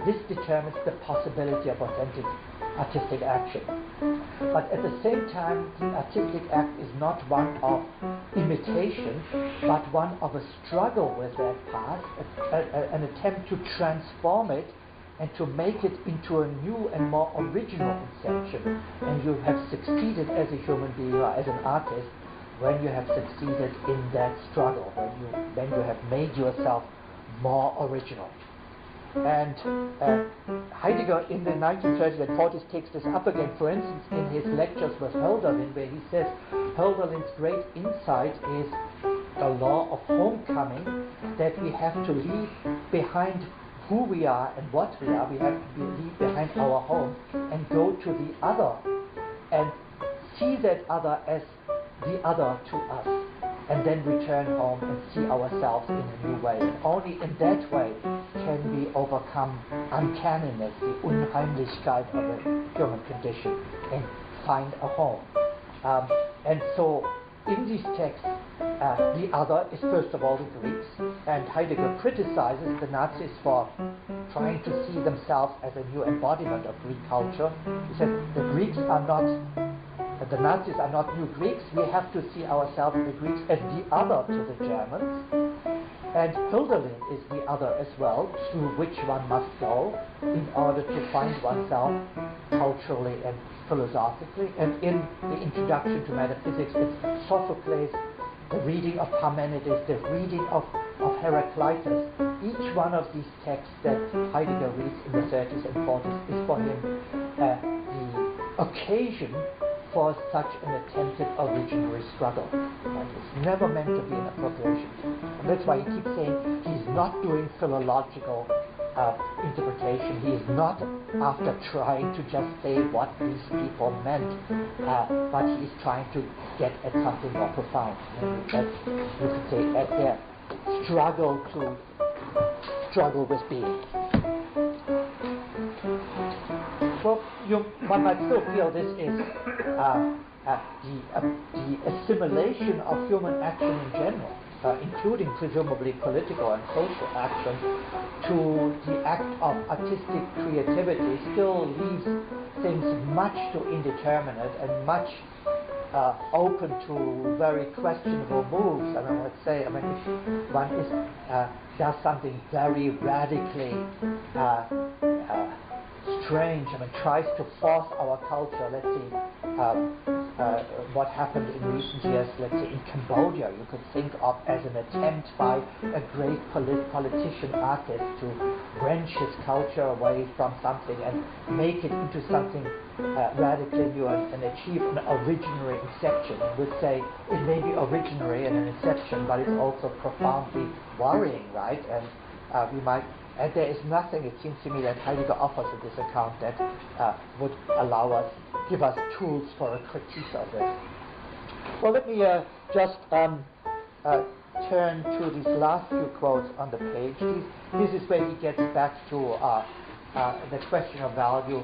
This determines the possibility of authentic artistic action. But at the same time, the artistic act is not one of imitation, but one of a struggle with that past, an attempt to transform it and to make it into a new and more original inception. And you have succeeded as a human being or as an artist when you have succeeded in that struggle, when you have made yourself more original. And Heidegger in the 1930s and 40s takes this up again, for instance, in his lectures with Hölderlin, where he says Hölderlin's great insight is the law of homecoming, that we have to leave behind who we are and what we are. We have to leave behind our home and go to the other and see that other as the other to us, and then return home and see ourselves in a new way. And only in that way can we overcome uncanniness, the Unheimlichkeit of the human condition, and find a home. And so in these texts, the other is first of all the Greeks, and Heidegger criticizes the Nazis for trying to see themselves as a new embodiment of Greek culture. He says the Nazis are not new Greeks. We have to see ourselves, the Greeks, as the other to the Germans. And Hölderlin is the other as well, through which one must go in order to find oneself culturally and philosophically. And in the introduction to metaphysics, it's Sophocles, the reading of Parmenides, the reading of Heraclitus. Each one of these texts that Heidegger reads in the 30s and 40s is for him the occasion for such an attempted originary struggle. And it's never meant to be an appropriation. And that's why he keeps saying he's not doing philological interpretation. He is not after trying to just say what these people meant, but he is trying to get at something more profound. And that's, you could say, at their struggle with being. Well, one might still feel this is the assimilation of human action in general, including presumably political and social action, to the act of artistic creativity still leaves things much too indeterminate and much open to very questionable moves. I mean, let's say, if one does something very radically strange. I mean, tries to force our culture. Let's see what happened in recent years. Let's say in Cambodia, you could think of as an attempt by a great politician artist to wrench his culture away from something and make it into something radically new and achieve an originary inception. And we'd say it may be originary and an inception, but it's also profoundly worrying, right? And we might. And there is nothing, it seems to me, that Heidegger offers in this account that would allow us, give us tools for a critique of it. Well, let me just turn to these last few quotes on the page. This is where he gets back to the question of value,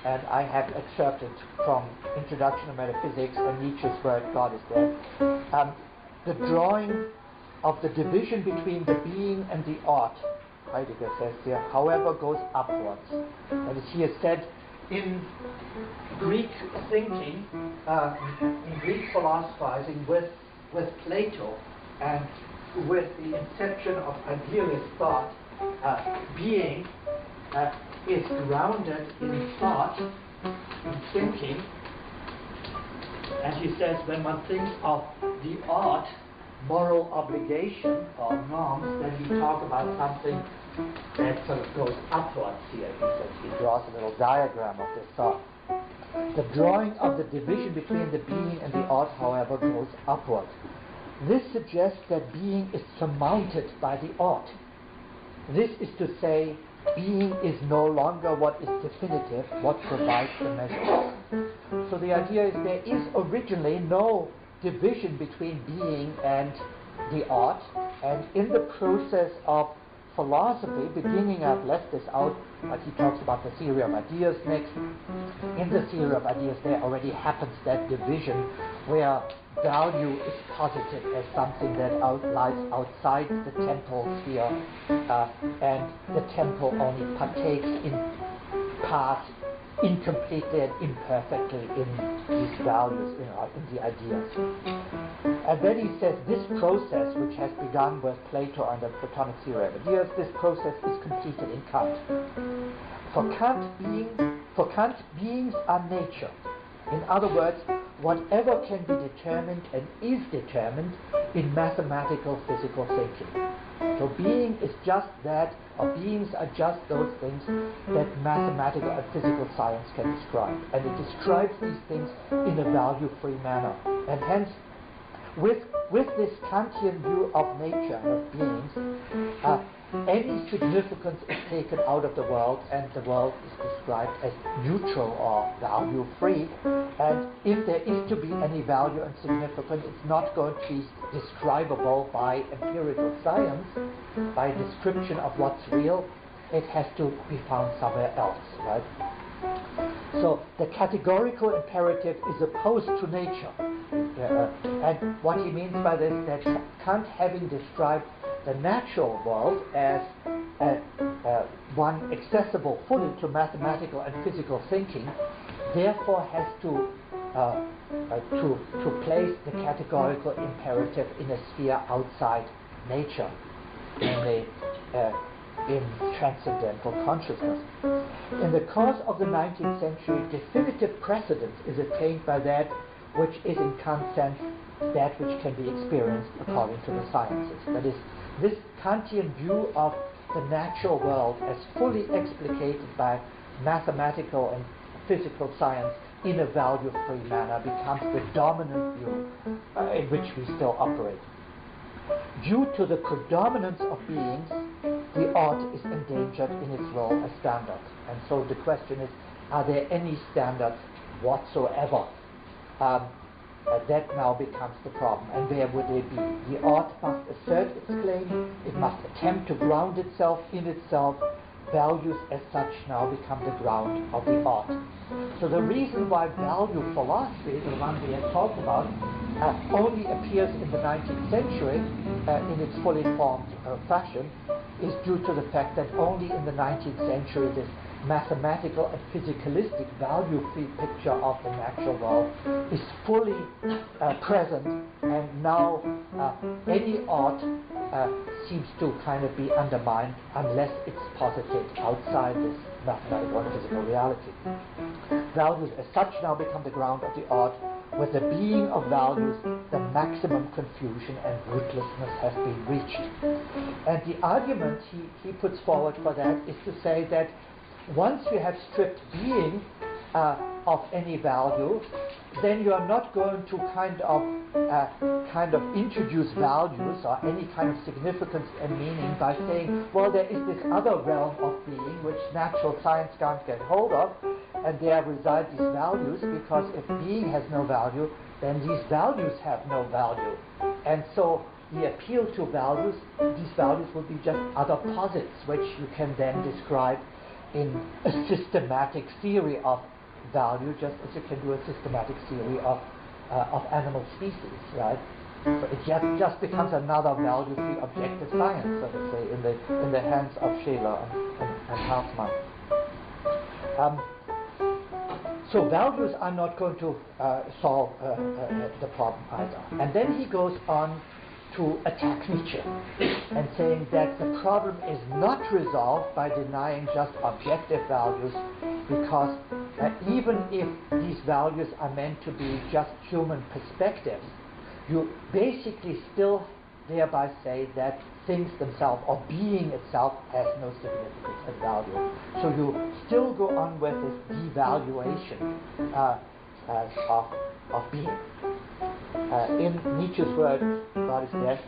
and I have excerpted from Introduction to Metaphysics and Nietzsche's word, God is Dead. The drawing of the division between the being and the ought, Heidegger says here, however, goes upwards. And as he has said, in Greek thinking, in Greek philosophizing with Plato and with the inception of idealist thought, being is grounded in thought, in thinking. And he says when one thinks of the ought, moral obligation or norms, then we talk about something that sort of goes upwards here. He says, he draws a little diagram of this thought. The drawing of the division between the being and the ought, however, goes upward. This suggests that being is surmounted by the ought. This is to say, being is no longer what is definitive, what provides the measure. So the idea is there is originally no division between being and the ought, and in the process of philosophy, beginning, I've left this out, but he talks about the theory of ideas next. In the theory of ideas there already happens that division where value is posited as something that lies outside the temporal sphere, and the temporal only partakes in part, incompletely and imperfectly in these values, in the ideas. And then he says this process, which has begun with Plato and the Platonic theory of ideas, this process is completed in Kant. For Kant, beings are nature. In other words, whatever can be determined and is determined in mathematical physical thinking. So being is just that, or beings are just those things that mathematical and physical science can describe. And it describes these things in a value-free manner. And hence, with this Kantian view of nature and of beings, any significance is taken out of the world, and the world is described as neutral or value-free. And if there is to be any value and significance, it's not going to be describable by empirical science, by a description of what's real. It has to be found somewhere else, right? So the categorical imperative is opposed to nature. And what he means by this, that Kant, having described the natural world as one accessible fully to mathematical and physical thinking, therefore has to place the categorical imperative in a sphere outside nature, namely in transcendental consciousness. In the course of the 19th century, definitive precedence is attained by that which is in Kant's sense that which can be experienced according to the sciences. That is, this Kantian view of the natural world as fully explicated by mathematical and physical science in a value-free manner becomes the dominant view in which we still operate. Due to the predominance of beings, the ought is endangered in its role as standard. And so the question is, are there any standards whatsoever? That now becomes the problem. And where would they be? The ought must assert its claim, it must attempt to ground itself in itself. Values as such now become the ground of the ought. So the reason why value philosophy, the one we have talked about, only appears in the 19th century in its fully formed fashion is due to the fact that only in the 19th century this mathematical and physicalistic value-free picture of the natural world is fully present, and now any ought seems to kind of be undermined unless it's posited outside this mathematical and physical reality. Values as such now become the ground of the art. With the being of values, the maximum confusion and rootlessness has been reached. And the argument he puts forward for that is to say that once you have stripped being of any value, then you are not going to kind of introduce values or any kind of significance and meaning by saying, well, there is this other realm of being which natural science can't get hold of, and there reside these values, because if being has no value, then these values have no value. And so the appeal to values, these values will be just other posits, which you can then describe in a systematic theory of value, just as you can do a systematic theory of animal species, right? So it just becomes another value-free objective science, so to say, in the hands of Scheler and Hartmann. So values are not going to solve the problem either. And then he goes on to attack Nietzsche and saying that the problem is not resolved by denying just objective values, because even if these values are meant to be just human perspectives, you basically still thereby say that things themselves or being itself has no significance and value. So you still go on with this devaluation of being. In Nietzsche's words, God is dead,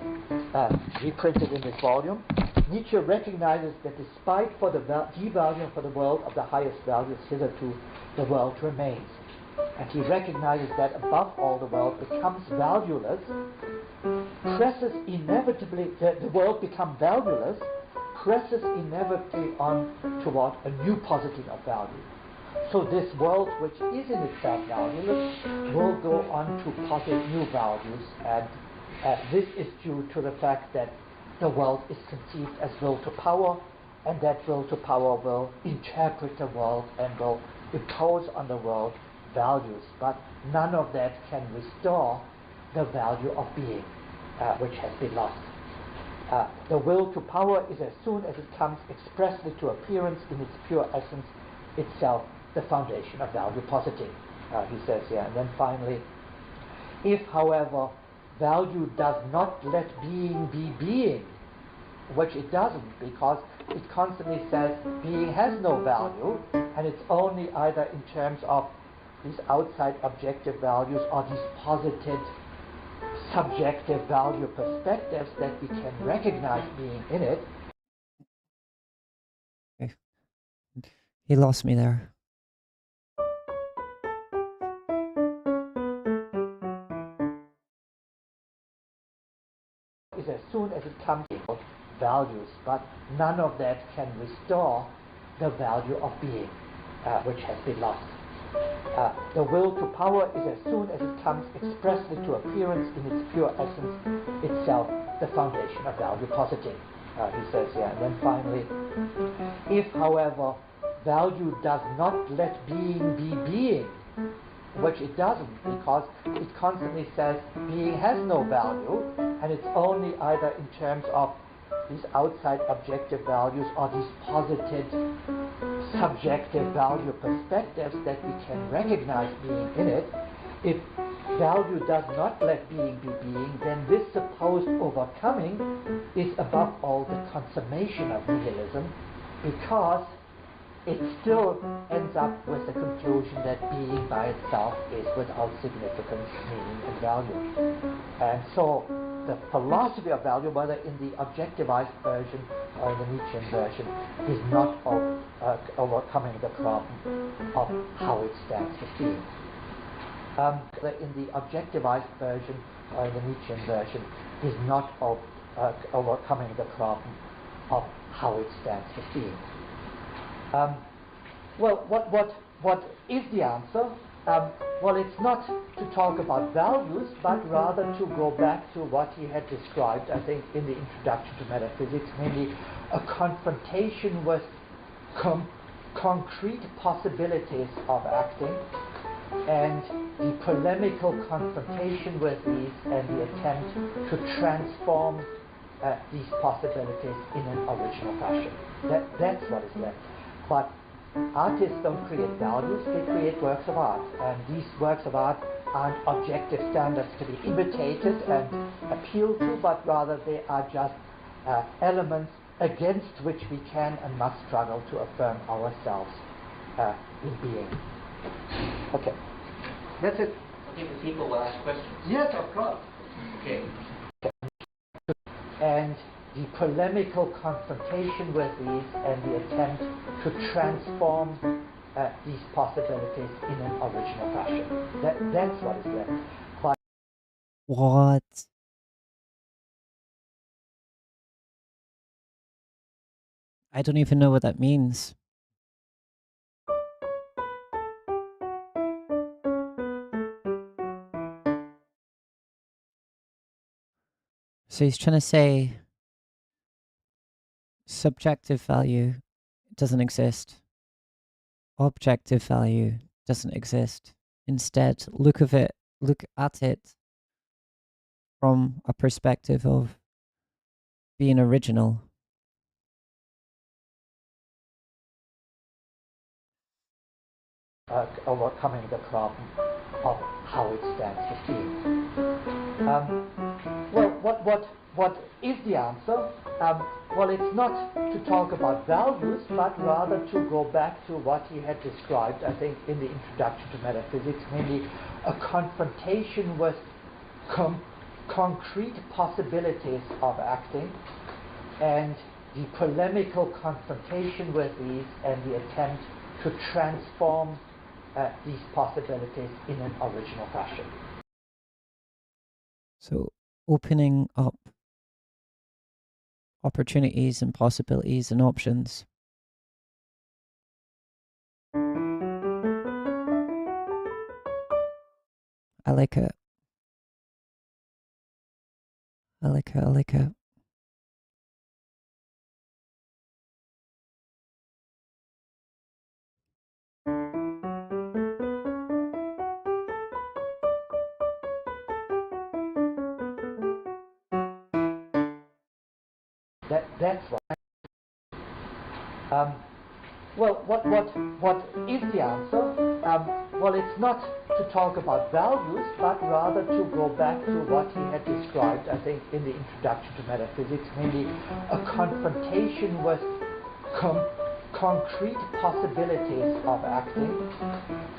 reprinted in this volume, Nietzsche recognizes that despite for the devaluing for the world of the highest values hitherto, the world remains. And he recognizes that above all the world becomes valueless, presses inevitably, the world becomes valueless, presses inevitably on toward a new positing of value. So this world, which is in itself valueless, will go on to posit new values, and this is due to the fact that the world is conceived as will to power, and that will to power will interpret the world and will impose on the world values, but none of that can restore the value of being, which has been lost. The will to power is, as soon as it comes expressly to appearance in its pure essence, itself the foundation of value positing, he says here. And then finally, if, however, value does not let being be being, which it doesn't, because it constantly says being has no value, and it's only either in terms of these outside objective values or these posited subjective value perspectives that we can recognize being in it. Okay. He lost me there. Is as soon as it comes to values, but none of that can restore the value of being, which has been lost. The will to power is, as soon as it comes expressly to appearance in its pure essence, itself the foundation of value positing, he says here. And then finally, if, however, value does not let being be being, which it doesn't, because it constantly says being has no value, and it's only either in terms of these outside objective values or these posited subjective value perspectives that we can recognize being in it. If value does not let being be being, then this supposed overcoming is above all the consummation of nihilism, because it still ends up with the conclusion that being by itself is without significance, meaning, and value. And so the philosophy of value, whether in the objectivized version or in the Nietzschean version, is not overcoming the problem of how it stands for being. Whether in the objectivized version or in the Nietzschean version, is not overcoming the problem of how it stands for being. Well, what is the answer? Well, it's not to talk about values, but rather to go back to what he had described, I think, in the Introduction to Metaphysics, namely a confrontation with concrete possibilities of acting, and the polemical confrontation with these, and the attempt to transform these possibilities in an original fashion. That's what is left. But artists don't create values, they create works of art. And these works of art aren't objective standards to be imitated and appealed to, but rather they are just elements against which we can and must struggle to affirm ourselves in being. Okay. That's it. I think the people will ask questions. Yes, of course. Okay. And the polemical confrontation with these and the attempt to transform these possibilities in an original fashion. That's what is left. But What? I don't even know what that means. So he's trying to say subjective value doesn't exist. Objective value doesn't exist. Instead, look at it from a perspective of being original. Overcoming the problem of how it stands to feel. Well, what is the answer? Well, it's not to talk about values, but rather to go back to what he had described, I think, in the introduction to metaphysics, namely a confrontation with concrete possibilities of acting, and the polemical confrontation with these and the attempt to transform these possibilities in an original fashion. So opening up opportunities and possibilities and options. I like it. I like it. I like it. That's right. Well, what is the answer? Well, it's not to talk about values, but rather to go back to what he had described, I think, in the introduction to metaphysics, namely a confrontation with concrete possibilities of acting,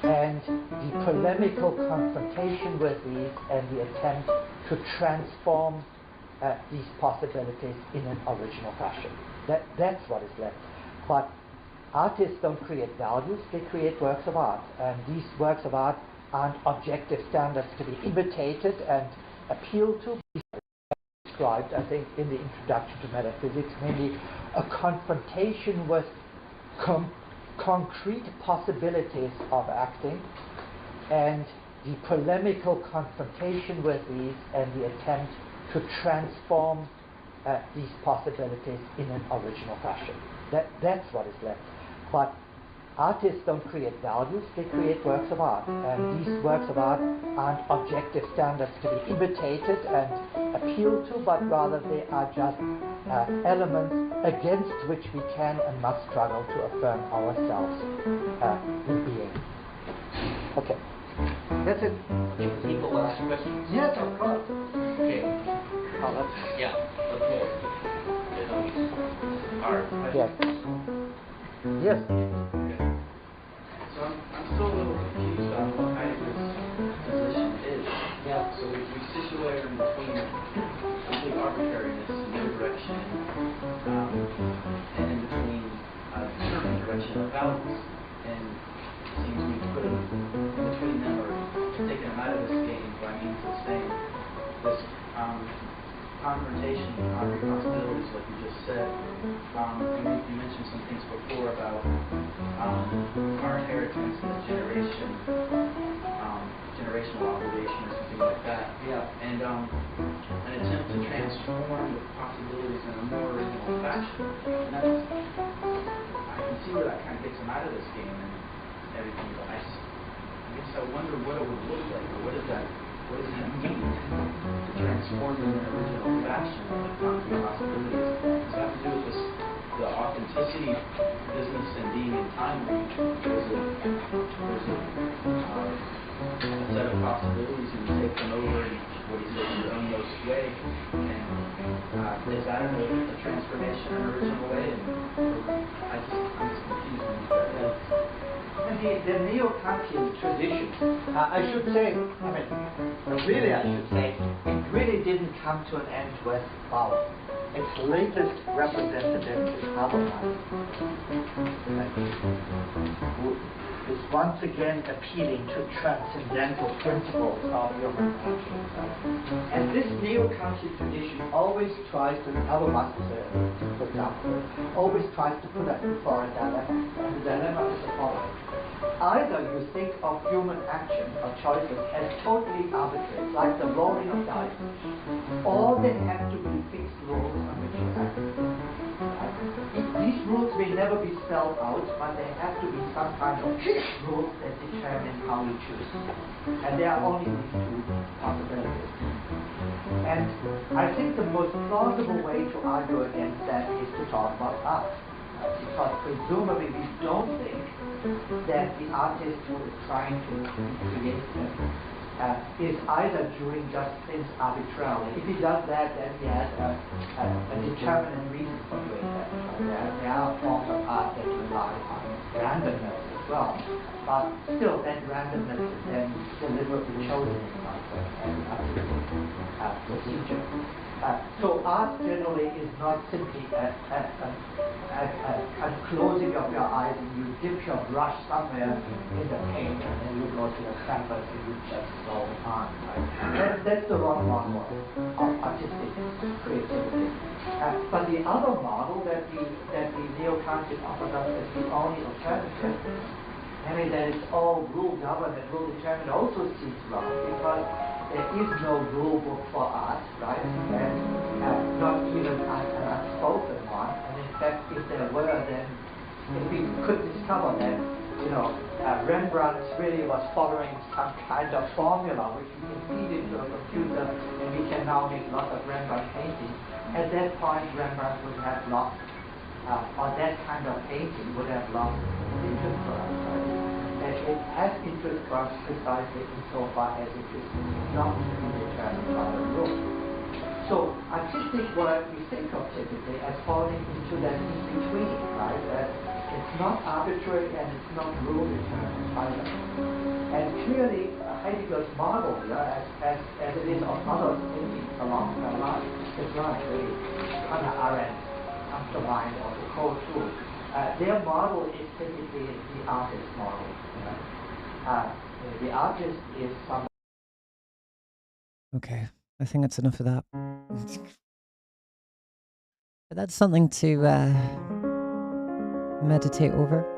and the polemical confrontation with these and the attempt to transform these possibilities in an original fashion. That's what is left. But artists don't create values, they create works of art. And these works of art aren't objective standards to be imitated and appealed to. Described, I think, in the introduction to metaphysics, namely a confrontation with concrete possibilities of acting, and the polemical confrontation with these and the attempt to transform these possibilities in an original fashion. That's what is left. But artists don't create values, they create works of art. And these works of art aren't objective standards to be imitated and appealed to, but rather they are just elements against which we can and must struggle to affirm ourselves in being. Okay. That's it. People will ask questions. Yes, of course. Okay. Yeah. Okay. Art. Yes. Yes. So I'm still a little confused on what Heidegger's position is. Yeah. So we situate in between complete arbitrariness and no direction, and in between determined direction of values. And it seems we put them in between them or taking them out of this game by means of saying this confrontation with concrete possibilities, like you just said. And you mentioned some things before about our inheritance and the generational obligation or something like that. Yeah. And an attempt to transform the possibilities in a more original fashion. And that's, I can see where that kind of gets them out of this game and everything, but I guess I wonder what it would look like, or what does that mean, to transform transformed in their original fashion and concrete possibilities. It's got to do with this, the authenticity business and being in time. There's a set of possibilities and you take them over in what he says your own most way. And is that a transformation in an original way? And I'm just confused when you start that. And the neo-Kantian tradition, I should say, really I should say, it really didn't come to an end with Bauer. Its latest representative is Habermas, who is once again appealing to transcendental principles of human action. And this neo-Kantian tradition always tries to, Habermas, for example, always tries to put us before a dilemma. And the dilemma is the following. Either you think of human action or choices as totally arbitrary, like the rolling of dice, or they have to be fixed rules on which you act. These rules may never be spelled out, but they have to be some kind of rules that determine how you choose. And there are only these two possibilities. And I think the most plausible way to argue against that is to talk about art. Because presumably we don't think that the artist who is trying to create them is either doing just things arbitrarily. If he does that, then he has a determinate reason for doing that. There are forms of art that rely on randomness as well, but still that randomness is then deliberately chosen as an artistic procedure. So art generally is not simply a closing of your eyes and you dip your brush somewhere in the paint and then you go to the canvas and you just go on. Right? That's the wrong model of artistic creativity. But the other model that the neo-Kantian offers us as the only alternative, that it's all rule governed and rule determined, also seems wrong because there is no rule book for art, right? And not even an unspoken one. And in fact, if there were, then if we could discover that, Rembrandt really was following some kind of formula which we can feed into a computer, and we can now make lots of Rembrandt paintings. At that point, Rembrandt would have lost, or that kind of painting would have lost interest for us. Right? It has interest for us precisely insofar as it is not to be determined by the rule. So artistic work we think of typically as falling into that in-between, right? That it's not arbitrary and it's not rule determined either. And clearly Heidegger's model here, as it is of others thinking along the line, is right, really. Hannah Arendt comes to mind, or Foucault too. Their model is typically the artist model. The artist is someone. Okay, I think that's enough of that. But that's something to meditate over.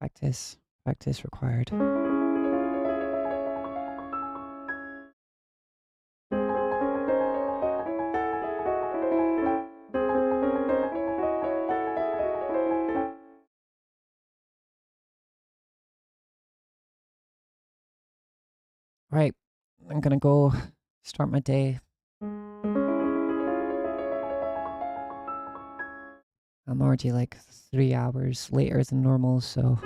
Practice. Practice required. Right, I'm gonna go start my day. I'm already like 3 hours later than normal, so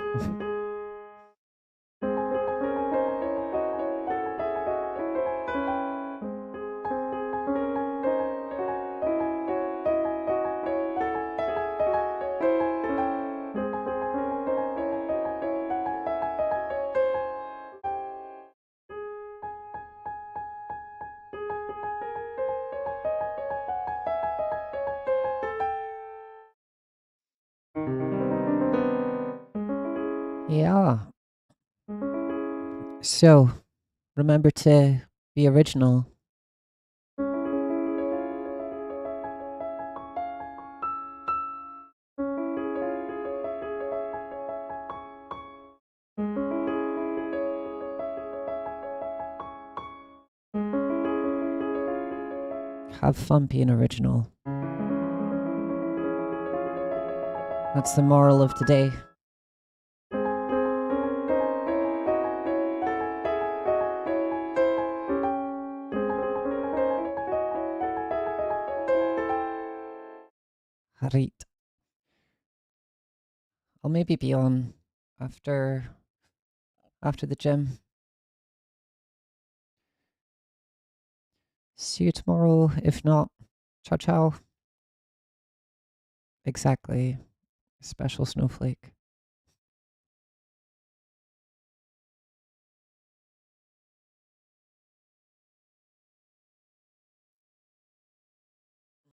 yeah. So, remember to be original. Have fun being original. That's the moral of today. Right. I'll maybe be on after the gym. See you tomorrow. If not, ciao ciao. Exactly. Special snowflake.